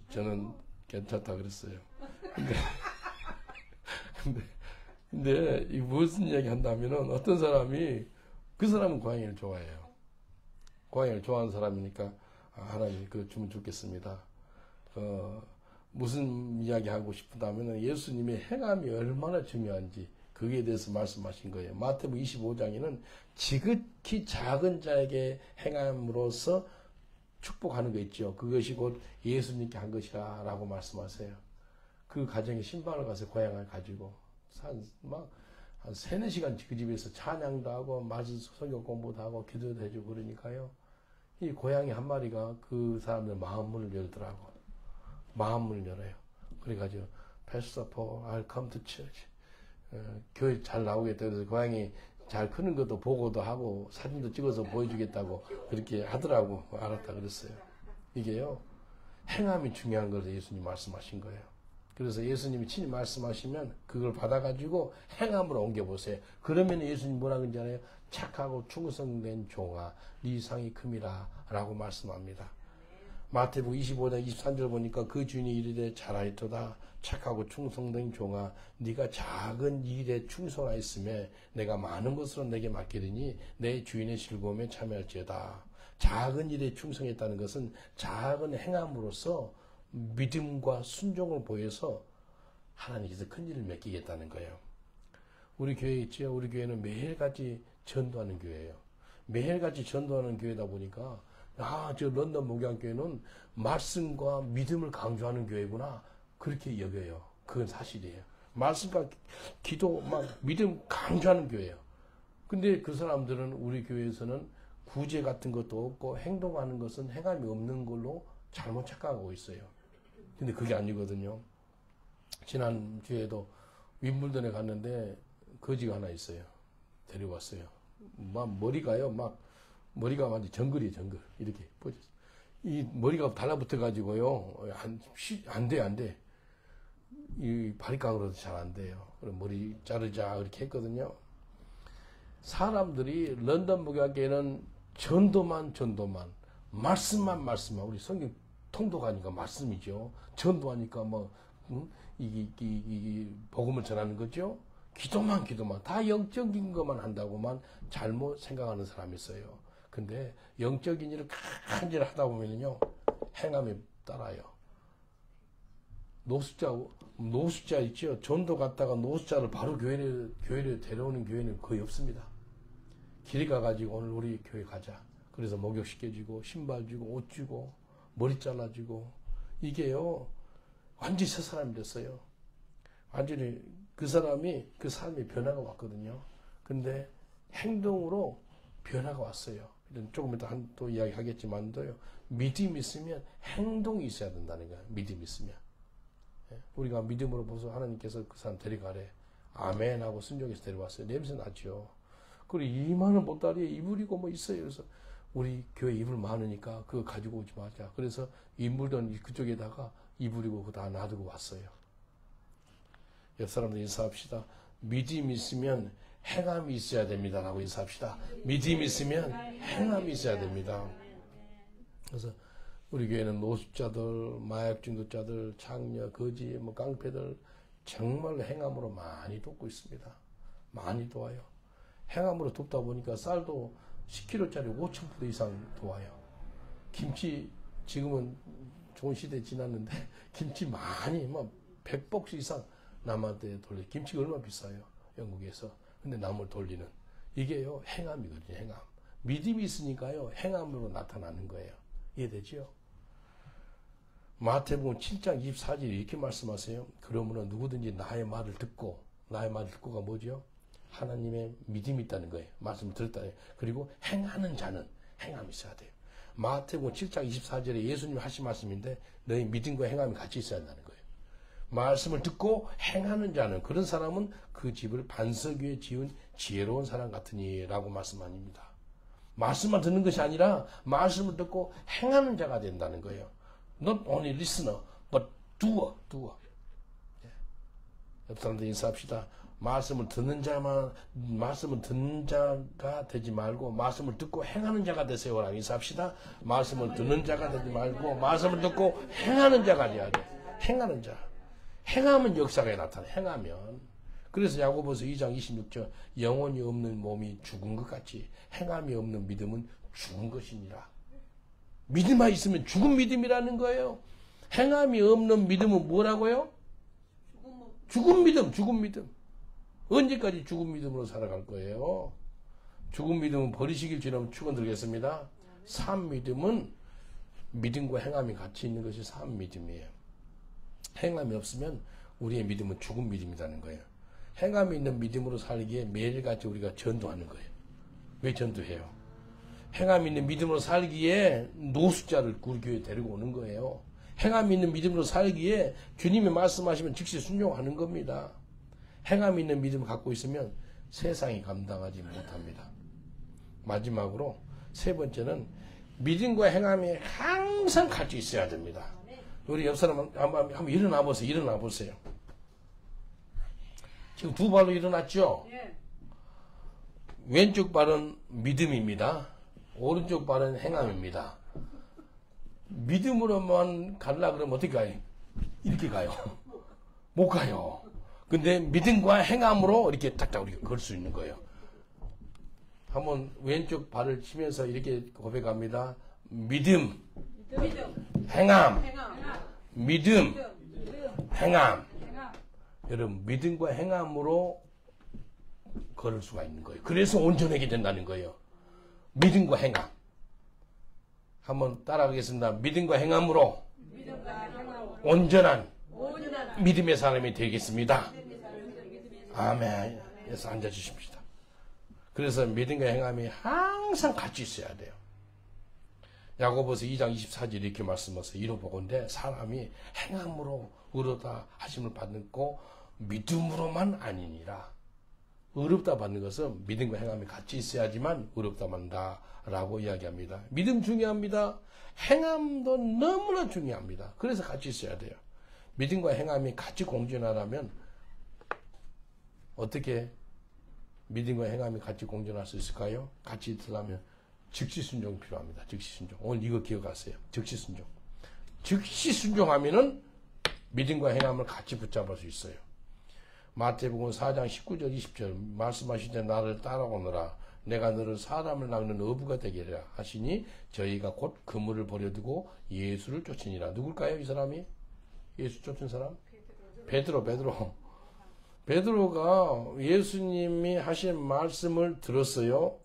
저는 괜찮다 그랬어요. 근데 이 무슨 이야기 한다면은 어떤 사람이 그 사람은 고양이를 좋아해요. 고양이를 좋아하는 사람이니까 하나님 그거 주면 좋겠습니다. 무슨 이야기 하고 싶다면은 예수님의 행함이 얼마나 중요한지 거기에 대해서 말씀하신 거예요. 마태복음 25장에는 지극히 작은 자에게 행함으로써 축복하는 거 있죠. 그것이 곧 예수님께 한 것이라 라고 말씀하세요. 그 가정에 신방을 가서 고향을 가지고 한 3, 4시간 그 집에서 찬양도 하고 맞은 성경 공부도 하고 기도도 해주고 그러니까요. 이 고양이 한 마리가 그 사람들 마음문을 열더라고. 마음문을 열어요. 그래가지고 Pastor Paul, I'll come to church. 교회 잘 나오겠다. 그래서 고양이 잘 크는 것도 보고도 하고 사진도 찍어서 보여주겠다고 그렇게 하더라고. 알았다 그랬어요. 이게요. 행함이 중요한 것을 예수님 말씀하신 거예요. 그래서 예수님이 친히 말씀하시면 그걸 받아가지고 행함으로 옮겨보세요. 그러면 예수님 뭐라 그런지 알아요? 착하고 충성된 종아 네 상이 큼이라 라고 말씀합니다. 마태복음 25장 23절 보니까 그 주인이 이르되 잘하였도다. 착하고 충성된 종아 네가 작은 일에 충성하였으며 내가 많은 것으로 내게 맡기리니 내 주인의 즐거움에 참여할지어다. 작은 일에 충성했다는 것은 작은 행함으로써 믿음과 순종을 보여서 하나님께서 큰 일을 맡기겠다는 거예요. 우리 교회 있죠? 우리 교회는 매일같이 전도하는 교회예요. 매일같이 전도하는 교회다 보니까 저 런던 목양교회는 말씀과 믿음을 강조하는 교회구나 그렇게 여겨요. 그건 사실이에요. 말씀과 기도 믿음 강조하는 교회예요. 근데 그 사람들은 우리 교회에서는 구제 같은 것도 없고 행동하는 것은 행함이 없는 걸로 잘못 착각하고 있어요. 근데 그게 아니거든요. 지난 주에도 윈블던에 갔는데 거지가 하나 있어요. 데려왔어요. 막 머리가 완전 정글이에요, 정글. 이렇게 보셨어요. 이 머리가 달라붙어 가지고요. 안 돼. 이 바리깡으로도 잘 안 돼요. 그럼 머리 자르자 그렇게 했거든요. 사람들이 런던 목양교회는 전도만 말씀만 우리 성경 통독하니까 말씀이죠. 전도하니까 이 복음을 전하는 거죠. 기도만 다 영적인 것만 한다고만 잘못 생각하는 사람이 있어요. 근데 영적인 일을 간절히 하다 보면요 행함이 따라요. 노숙자 있죠. 전도 갔다가 노숙자를 바로 교회를 데려오는 교회는 거의 없습니다. 길에 가가지고 오늘 우리 교회 가자. 그래서 목욕시켜주고 신발 주고 옷 주고 머리 잘라주고 이게요 완전히 새 사람이 됐어요. 완전히 그 삶이 변화가 왔거든요. 근데 행동으로 변화가 왔어요. 조금 이따 또 이야기 하겠지만도요. 믿음이 있으면 행동이 있어야 된다는 거예요. 믿음이 있으면. 우리가 믿음으로 보서 하나님께서 그 사람 데려가래. 아멘 하고 순종해서 데려왔어요. 냄새 나죠. 그리고 이만한 보따리에 이불이고 뭐 있어요. 그래서 우리 교회 이불 많으니까 그거 가지고 오지 마자. 그래서 이불던 그쪽에다가 이불이고 그거 다 놔두고 왔어요. 옆 사람들 인사합시다. 믿음이 있으면 행함이 있어야 됩니다. 라고 인사합시다. 믿음이 있으면 행함이 있어야 됩니다. 그래서 우리 교회는 노숙자들, 마약 중독자들, 장녀, 거지, 깡패들 정말로 행함으로 많이 돕고 있습니다. 많이 도와요. 행함으로 돕다 보니까 쌀도 10kg짜리 5,000% 이상 도와요. 김치 지금은 좋은 시대 지났는데 김치 많이 100박스 이상 남한테 돌려. 김치가 얼마나 비싸요. 영국에서. 근데 남을 돌리는. 이게요 행함이거든요. 행함. 믿음이 있으니까요 행함으로 나타나는 거예요. 이해되죠? 마태복음 7장 24절 이렇게 말씀하세요. 그러므로 누구든지 나의 말을 듣고가 뭐죠? 하나님의 믿음이 있다는 거예요. 말씀을 들었다. 그리고 행하는 자는 행함이 있어야 돼요. 마태복음 7장 24절에 예수님이 하신 말씀인데 너희 믿음과 행함이 같이 있어야 한다는 거예요. 말씀을 듣고 행하는 자는 그런 사람은 그 집을 반석 위에 지은 지혜로운 사람 같으니 라고 말씀 아닙니다. 말씀만 듣는 것이 아니라 말씀을 듣고 행하는 자가 된다는 거예요. Not only listener, but doer. 옆 사람들 인사합시다. 말씀을 듣는 자가 되지 말고 말씀을 듣고 행하는 자가 되세요. 라고 인사합시다. 말씀을 듣는 자가 되지 말고 말씀을 듣고 행하는 자가 되어야 돼. 행하는 자. 행하면 역사가 나타나. 행하면. 그래서 야고보서 2장 26절 영혼이 없는 몸이 죽은 것 같이 행함이 없는 믿음은 죽은 것이니라. 믿음만 있으면 죽은 믿음이라는 거예요. 행함이 없는 믿음은 뭐라고요? 죽은 믿음. 언제까지 죽은 믿음으로 살아갈 거예요? 죽은 믿음은 버리시길지라면 축원드리겠습니다. 산 믿음은 믿음과 행함이 같이 있는 것이 산 믿음이에요. 행함이 없으면 우리의 믿음은 죽은 믿음이라는 거예요. 행함이 있는 믿음으로 살기에 매일같이 우리가 전도하는 거예요. 왜 전도해요? 행함이 있는 믿음으로 살기에 노숙자를 우리 교회에 데리고 오는 거예요. 행함이 있는 믿음으로 살기에 주님이 말씀하시면 즉시 순종하는 겁니다. 행함이 있는 믿음을 갖고 있으면 세상이 감당하지 못합니다. 마지막으로 세 번째는 믿음과 행함이 항상 같이 있어야 됩니다. 우리 옆 사람 한번 일어나 보세요. 지금 두 발로 일어났죠? 왼쪽 발은 믿음입니다. 오른쪽 발은 행함입니다. 믿음으로만 가려고 그러면 어떻게 가요? 이렇게 가요. 못 가요. 근데 믿음과 행함으로 이렇게 딱딱 우리가 걸 수 있는 거예요. 한번 왼쪽 발을 치면서 이렇게 고백합니다. 믿음. 행함. 믿음. 행함. 여러분, 믿음과 행함으로 걸을 수가 있는 거예요. 그래서 온전하게 된다는 거예요. 믿음과 행함. 한번 따라가겠습니다. 믿음과 행함으로 온전한 믿음의 사람이 되겠습니다. 아멘. 그래서 앉아주십시다. 그래서 믿음과 행함이 항상 같이 있어야 돼요. 야고보서 2장 24절 이렇게 말씀하세요. 이로 보건대 사람이 행함으로 의롭다 하심을 받고 믿음으로만 아니니라. 의롭다 받는 것은 믿음과 행함이 같이 있어야지만 의롭다 받는다라고 이야기합니다. 믿음 중요합니다. 행함도 너무나 중요합니다. 그래서 같이 있어야 돼요. 믿음과 행함이 같이 공존하려면 어떻게 믿음과 행함이 같이 공존할 수 있을까요? 같이 있으려면 즉시 순종이 필요합니다. 즉시 순종. 오늘 이거 기억하세요. 즉시 순종. 즉시 순종하면은 믿음과 행함을 같이 붙잡을 수 있어요. 마태복음 4장 19절 20절 말씀하시되 나를 따라오너라. 내가 너를 사람을 낚는 어부가 되게 하리라 하시니 저희가 곧 그물을 버려두고 예수를 쫓으니라. 누굴까요? 이 사람이? 예수 쫓은 사람? 베드로. 베드로가 예수님이 하신 말씀을 들었어요.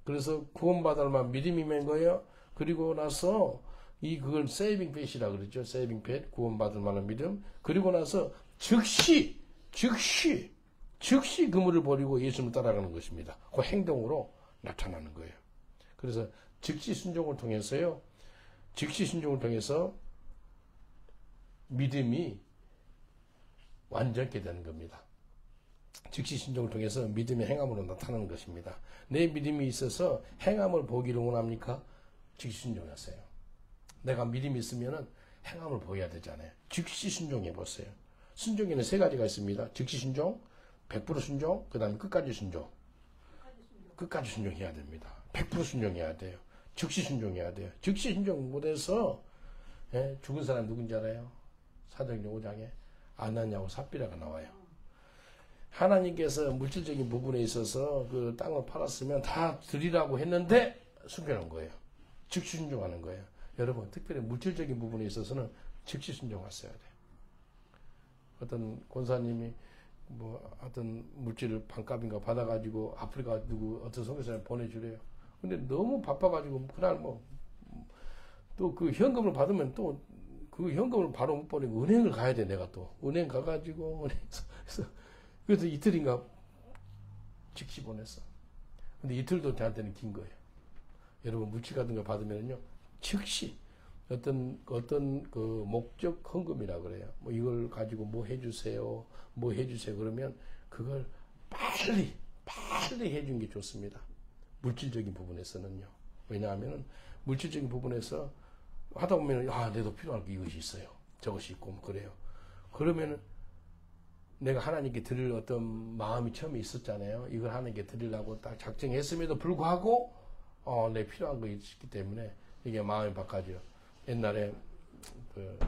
그래서 구원받을 만한 믿음이 된 거예요. 그리고 나서 그걸 세이빙 팻이라 그러죠. 세이빙 팻, 구원받을 만한 믿음. 그리고 나서 즉시 그물을 버리고 예수님을 따라가는 것입니다. 그 행동으로 나타나는 거예요. 그래서 즉시 순종을 통해서 믿음이 완전케 되는 겁니다. 즉시 순종을 통해서 믿음의 행함으로 나타나는 것입니다. 내 믿음이 있어서 행함을 보기를 원합니까? 즉시 순종하세요. 내가 믿음이 있으면 행함을 보여야 되잖아요. 즉시 순종해 보세요. 순종에는 세 가지가 있습니다. 즉시 순종, 100% 순종, 그 다음에 끝까지 순종. 끝까지 순종해야 됩니다. 100% 순종해야 돼요. 즉시 순종해야 돼요. 즉시 순종 못해서 죽은 사람 누군지 알아요? 사도행전 5장에 아나니아하고 삽비라가 나와요. 하나님께서 물질적인 부분에 있어서 그 땅을 팔았으면 다 드리라고 했는데 숨겨놓은 거예요. 즉시 순종하는 거예요. 여러분 특별히 물질적인 부분에 있어서는 즉시 순종하셔야 돼요. 어떤 권사님이 어떤 물질을 반값인가 받아가지고 아프리카 어떤 선교사님 보내주래요. 근데 너무 바빠가지고 그날 또 그 현금을 받으면 또 그 현금을 바로 못 보내고 은행을 가야 돼. 내가 또 은행 가가지고 그래서 이틀인가 즉시 보냈어. 근데 이틀도 저한테는 긴 거예요. 여러분 물질 같은 거 받으면요 즉시 어떤 그 목적 헌금이라 그래요. 이걸 가지고 뭐 해주세요 그러면 그걸 빨리 해준 게 좋습니다. 물질적인 부분에서는요. 왜냐하면은 물질적인 부분에서 하다 보면은 내도 필요한 게 이것이 있어요. 저것이 있고 그래요. 그러면은 내가 하나님께 드릴 어떤 마음이 처음에 있었잖아요. 이걸 하나님께 드리려고 딱 작정했음에도 불구하고 내 필요한 거 있기 때문에 이게 마음이 바꿔져요. 옛날에 그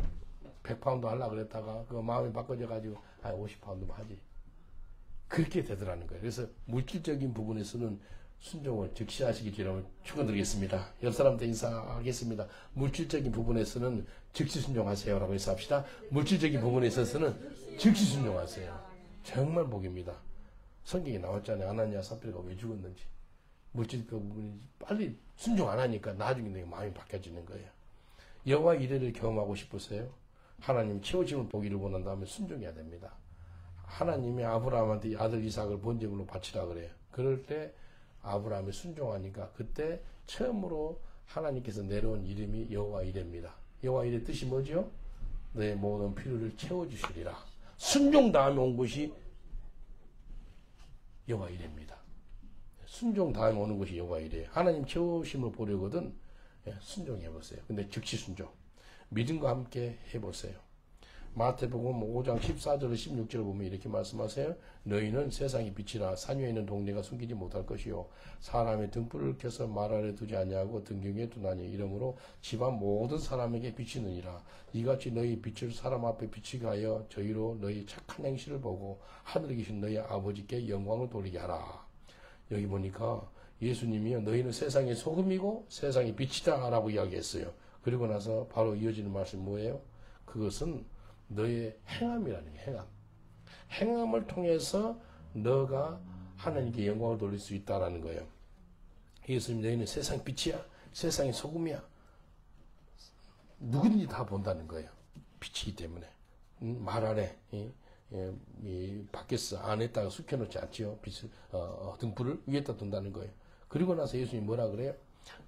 100파운드 하려고 그랬다가 그 마음이 바꿔져가지고 50파운드만 하지. 그렇게 되더라는 거예요. 그래서 물질적인 부분에서는 순종을 즉시 하시기 여러분 축원드리겠습니다. 옆 사람한테 인사하겠습니다. 물질적인 부분에서는 즉시 순종하세요 라고 해서 합시다. 물질적인 부분에 있어서는 즉시 순종하세요. 정말 복입니다. 성경에 나왔잖아요. 아나니아 삽비라가 왜 죽었는지. 물질적 부분이 빨리 순종 안 하니까 나중에 내 마음이 바뀌어지는 거예요. 여호와 이레를 경험하고 싶으세요? 하나님 채워짐을 보기를 원한다면 순종해야 됩니다. 하나님이 아브라함한테 아들 이삭을 번제물로 바치라 그래요. 그럴 때 아브라함이 순종하니까 그때 처음으로 하나님께서 내려온 이름이 여호와 이레입니다. 여호와 이레 뜻이 뭐죠? 너의 모든 필요를 채워주시리라. 순종 다음에 온 것이 여호와 이레입니다. 순종 다음에 오는 것이 여호와 이레예요. 하나님 채우심을 보려거든 순종해보세요. 근데 즉시 순종. 믿음과 함께 해보세요. 마태복음 5장 14절 16절을 보면 이렇게 말씀하세요. 너희는 세상의 빛이라 산 위에 있는 동네가 숨기지 못할 것이요 사람의 등불을 켜서 말 아래 두지 아니하고 등경에 두나니 이러므로 집안 모든 사람에게 비치느니라. 이같이 너희 빛을 사람 앞에 비치게 하여 저희로 너희 착한 행실을 보고 하늘에 계신 너희 아버지께 영광을 돌리게 하라. 여기 보니까 예수님이요 너희는 세상의 소금이고 세상의 빛이다 라고 이야기했어요. 그리고 나서 바로 이어지는 말씀이 뭐예요? 그것은 너의 행함이라는 게 행함을 통해서 너가 하나님께 영광을 돌릴 수 있다라는 거예요. 예수님 너희는 세상 빛이야, 세상의 소금이야. 누구든지 다 본다는 거예요. 빛이기 때문에 말 아래 밖에서 안에다가 숙여놓지 않지요. 빛을 등불을 위에다 둔다는 거예요. 그리고 나서 예수님이 뭐라 그래요?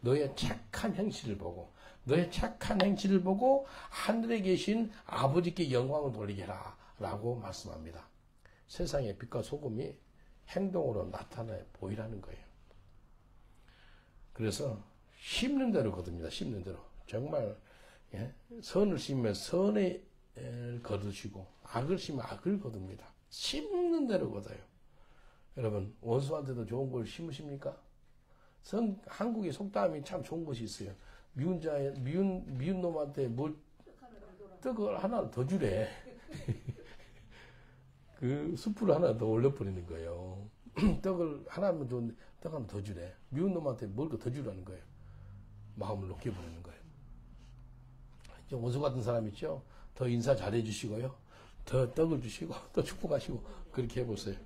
너의 착한 행실을 보고 너의 착한 행실을 보고 하늘에 계신 아버지께 영광을 돌리게 해라 라고 말씀합니다. 세상의 빛과 소금이 행동으로 나타나 보이라는 거예요. 그래서 심는 대로 거둡니다. 심는 대로. 정말 선을 심으면 선을 거두시고 악을 심으면 악을 거둡니다. 심는 대로 거둬요. 여러분 원수한테도 좋은 걸 심으십니까? 한국의 속담이 참 좋은 것이 있어요. 미운 놈한테 떡을 하나 더 주래. 그 숯불을 하나 더 올려버리는 거예요. 떡을 하나만 떡 하나 더 주래. 미운 놈한테 뭘 더 주라는 거예요. 마음을 녹여버리는 거예요. 원수 같은 사람 있죠? 더 인사 잘해 주시고요. 더 떡을 주시고 더 축복하시고 그렇게 해보세요.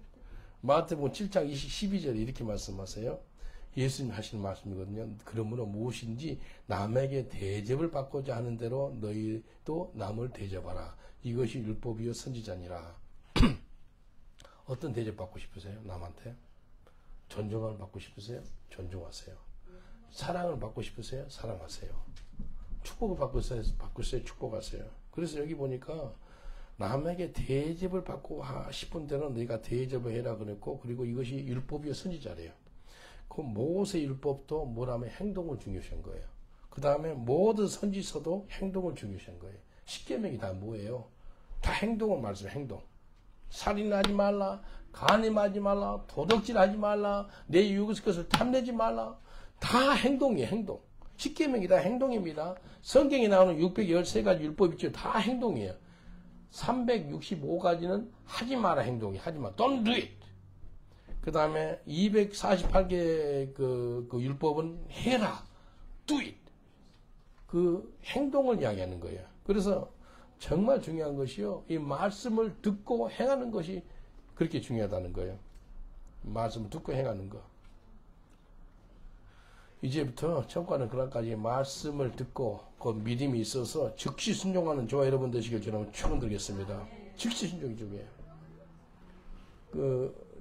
마태복음 7장 12절에 이렇게 말씀하세요. 예수님 하시는 말씀이거든요. 그러므로 무엇인지 남에게 대접을 받고자 하는 대로 너희도 남을 대접하라. 이것이 율법이요 선지자니라. 어떤 대접 받고 싶으세요? 남한테? 존중을 받고 싶으세요? 존중하세요. 사랑을 받고 싶으세요? 사랑하세요. 축복을 받고 싶으세요? 축복하세요. 그래서 여기 보니까 남에게 대접을 받고 싶은 대로 너희가 대접을 해라 그랬고, 그리고 이것이 율법이요 선지자래요. 그 모세 율법도 뭐라면 행동을 중요시한 거예요. 그 다음에 모든 선지서도 행동을 중요시한 거예요. 십계명이 다 뭐예요? 다 행동을 말씀해요. 행동. 살인하지 말라, 간음하지 말라, 도둑질하지 말라, 내 이웃의 것을 탐내지 말라. 다 행동이에요. 행동. 십계명이 다 행동입니다. 성경에 나오는 613가지 율법 있죠. 다 행동이에요. 365가지는 하지 마라 행동이. 하지 마. Don't do it. 그 다음에 248개 그 율법은 해라. Do it. 그 행동을 이야기하는 거예요. 그래서 정말 중요한 것이요. 이 말씀을 듣고 행하는 것이 그렇게 중요하다는 거예요. 말씀을 듣고 행하는 거. 이제부터 청과는 그날까지 말씀을 듣고 그 믿음이 있어서 즉시 순종하는 저와 여러분 되시길 저는 축원드리겠습니다. 즉시 순종이 중요해요.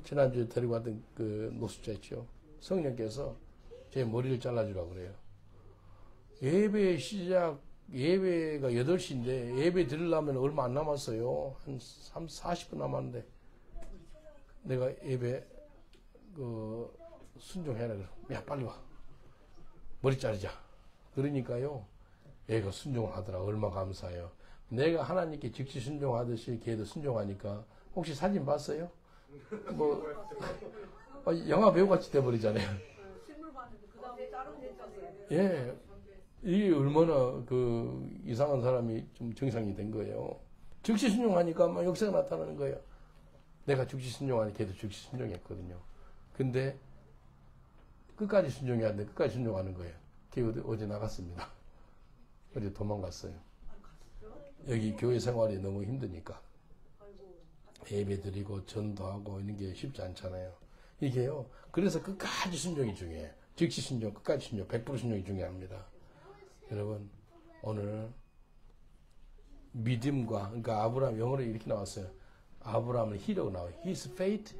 지난주에 데리고 왔던 그 노숙자 있죠. 성령께서 제 머리를 잘라주라고 그래요. 예배 시작, 예배가 8시인데 예배 드리려면 얼마 안 남았어요. 한 40분 남았는데 내가 예배 순종해라 그래. 야 빨리 와. 머리 자르자. 그러니까요. 애가 순종을 하더라. 얼마 감사해요. 내가 하나님께 즉시 순종하듯이 걔도 순종하니까 혹시 사진 봤어요? 뭐 영화 배우같이 돼버리잖아요. 실물 봤는데 그 다음에 자르고 했잖아요. 예. 이게 얼마나 이상한 사람이 좀 정상이 된 거예요. 즉시 순종하니까 막 역사가 나타나는 거예요. 내가 즉시 순종하니 걔도 즉시 순종했거든요. 근데 끝까지 순종해야 돼. 끝까지 순종하는 거예요. 걔 어제 나갔습니다. 어제 도망갔어요. 여기 교회 생활이 너무 힘드니까. 예배 드리고 전도하고 이런 게 쉽지 않잖아요. 이게요. 그래서 끝까지 순종이 중요해요. 즉시 순종, 끝까지 순종, 100% 순종이 중요합니다. 여러분, 오늘 믿음과, 그러니까 아브라함, 영어로 이렇게 나왔어요. 아브라함은 히라고 나와요. His faith,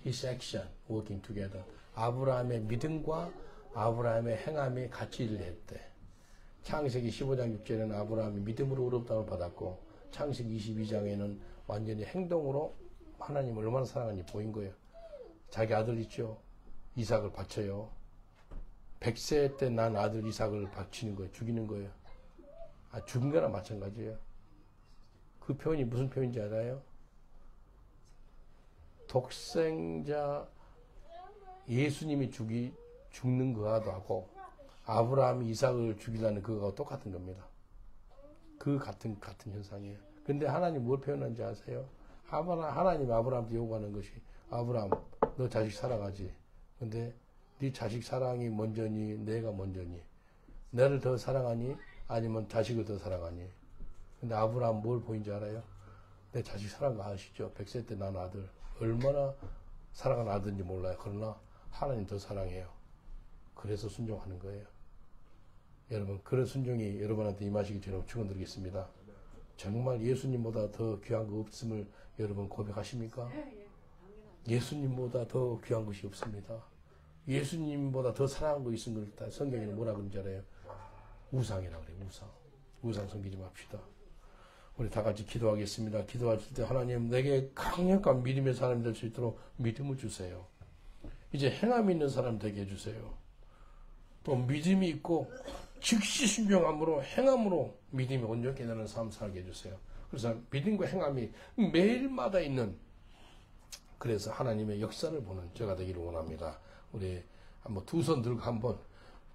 his action, working together. 아브라함의 믿음과 아브라함의 행함이 같이 일을 했대. 창세기 15장 6절에는 아브라함이 믿음으로 의롭다함을 받았고, 창세기 22장에는 완전히 행동으로 하나님을 얼마나 사랑하는지 보인 거예요. 자기 아들 있죠? 이삭을 바쳐요. 100세 때 난 아들 이삭을 바치는 거예요. 죽이는 거예요. 죽은 거나 마찬가지예요. 그 표현이 무슨 표현인지 알아요? 독생자 예수님이 죽는 거와도 하고 아브라함이 이삭을 죽이려는 그거하고 똑같은 겁니다. 그 같은 현상이에요. 근데 하나님 뭘 표현하는지 아세요? 하나님이 아브라함한테 요구하는 것이 아브라함 너 자식 사랑하지? 근데 네 자식 사랑이 먼저니 내가 먼저니? 너를 더 사랑하니? 아니면 자식을 더 사랑하니? 근데 아브라함 뭘 보인지 알아요? 내 자식 사랑한 거 아시죠? 100세 때 난 아들 얼마나 사랑하는 아들인지 몰라요. 그러나 하나님 더 사랑해요. 그래서 순종하는 거예요. 여러분 그런 순종이 여러분한테 임하시기 전에 축원드리겠습니다. 정말 예수님보다 더 귀한 거 없음을 여러분 고백하십니까? 예수님보다 더 귀한 것이 없습니다. 예수님보다 더 사랑한 거 있은 걸 성경에는 뭐라 그런지 알아요? 우상이라 그래요. 우상 섬기지 맙시다. 우리 다 같이 기도하겠습니다. 기도하실 때 하나님 내게 강력한 믿음의 사람이 될 수 있도록 믿음을 주세요. 이제 행함이 있는 사람 되게 해주세요. 또 믿음이 있고 즉시 순종함으로 행함으로 믿음이 온전히 나는 삶 살게 해주세요. 그래서 믿음과 행함이 매일마다 있는, 그래서 하나님의 역사를 보는 저가 되기를 원합니다. 우리 한번 두 손 들고 한번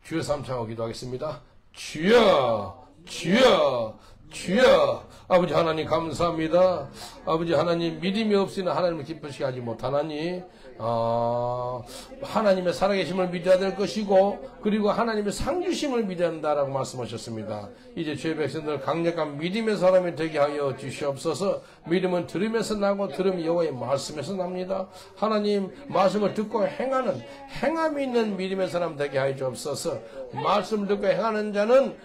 주여 삼창하고 기도하겠습니다. 주여, 주여, 주여. 아버지 하나님 감사합니다. 아버지 하나님 믿음이 없이는 하나님을 기쁘시게 하지 못하나니 하나님의 살아계심을 믿어야 될 것이고, 그리고 하나님의 상주심을 믿어야 한다라고 말씀하셨습니다. 이제 주의 백성들 강력한 믿음의 사람이 되게 하여 주시옵소서. 믿음은 들으면서 나고 들음이 여호와의 말씀에서 납니다. 하나님 말씀을 듣고 행하는, 행함이 있는 믿음의 사람 되게 하여 주옵소서. 말씀을 듣고 행하는 자는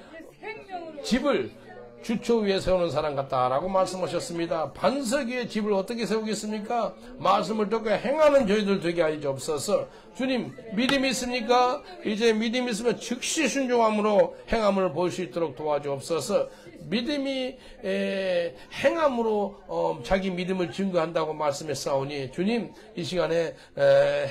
집을 주초 위에 세우는 사람 같다라고 말씀하셨습니다. 반석 위에 집을 어떻게 세우겠습니까? 말씀을 듣고 행하는 저희들 되게 하여 주옵소서. 주님 믿음이 있습니까? 이제 믿음이 있으면 즉시 순종함으로 행함을 볼 수 있도록 도와주옵소서. 믿음이 행함으로 자기 믿음을 증거한다고 말씀했사오니 주님 이 시간에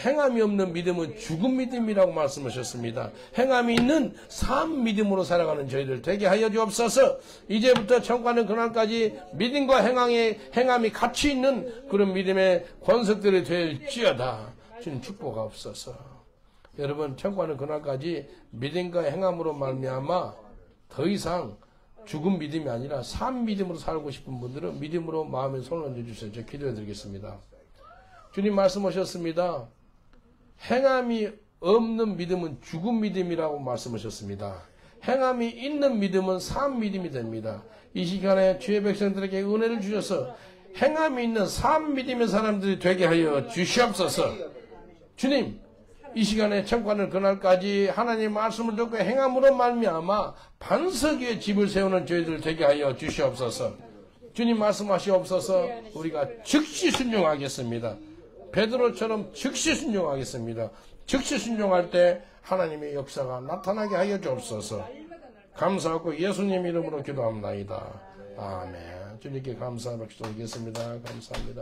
행함이 없는 믿음은 죽은 믿음이라고 말씀하셨습니다. 행함이 있는 삶 믿음으로 살아가는 저희들 되게 하여 주옵소서. 이제부터 천국하는 그날까지 믿음과 행함이 같이 있는 그런 믿음의 권석들이 될지어다. 주님 축복하옵소서. 여러분 천국하는 그날까지 믿음과 행함으로 말미암아 더 이상 죽은 믿음이 아니라 삶 믿음으로 살고 싶은 분들은 믿음으로 마음에 손을 얹어주세요. 제가 기도해 드리겠습니다. 주님 말씀하셨습니다. 행함이 없는 믿음은 죽은 믿음이라고 말씀하셨습니다. 행함이 있는 믿음은 삶 믿음이 됩니다. 이 시간에 주의 백성들에게 은혜를 주셔서 행함이 있는 삶 믿음의 사람들이 되게 하여 주시옵소서. 주님 이 시간에 천국하는 그날까지 하나님의 말씀을 듣고 행함으로 말미암아 반석 위에 집을 세우는 저희들 되게 하여 주시옵소서. 주님 말씀하시옵소서. 우리가 즉시 순종하겠습니다. 베드로처럼 즉시 순종하겠습니다. 즉시 순종할 때 하나님의 역사가 나타나게 하여 주옵소서. 감사하고 예수님 이름으로 기도합니다. 아멘. 주님께 감사하고 기도하겠습니다. 감사합니다.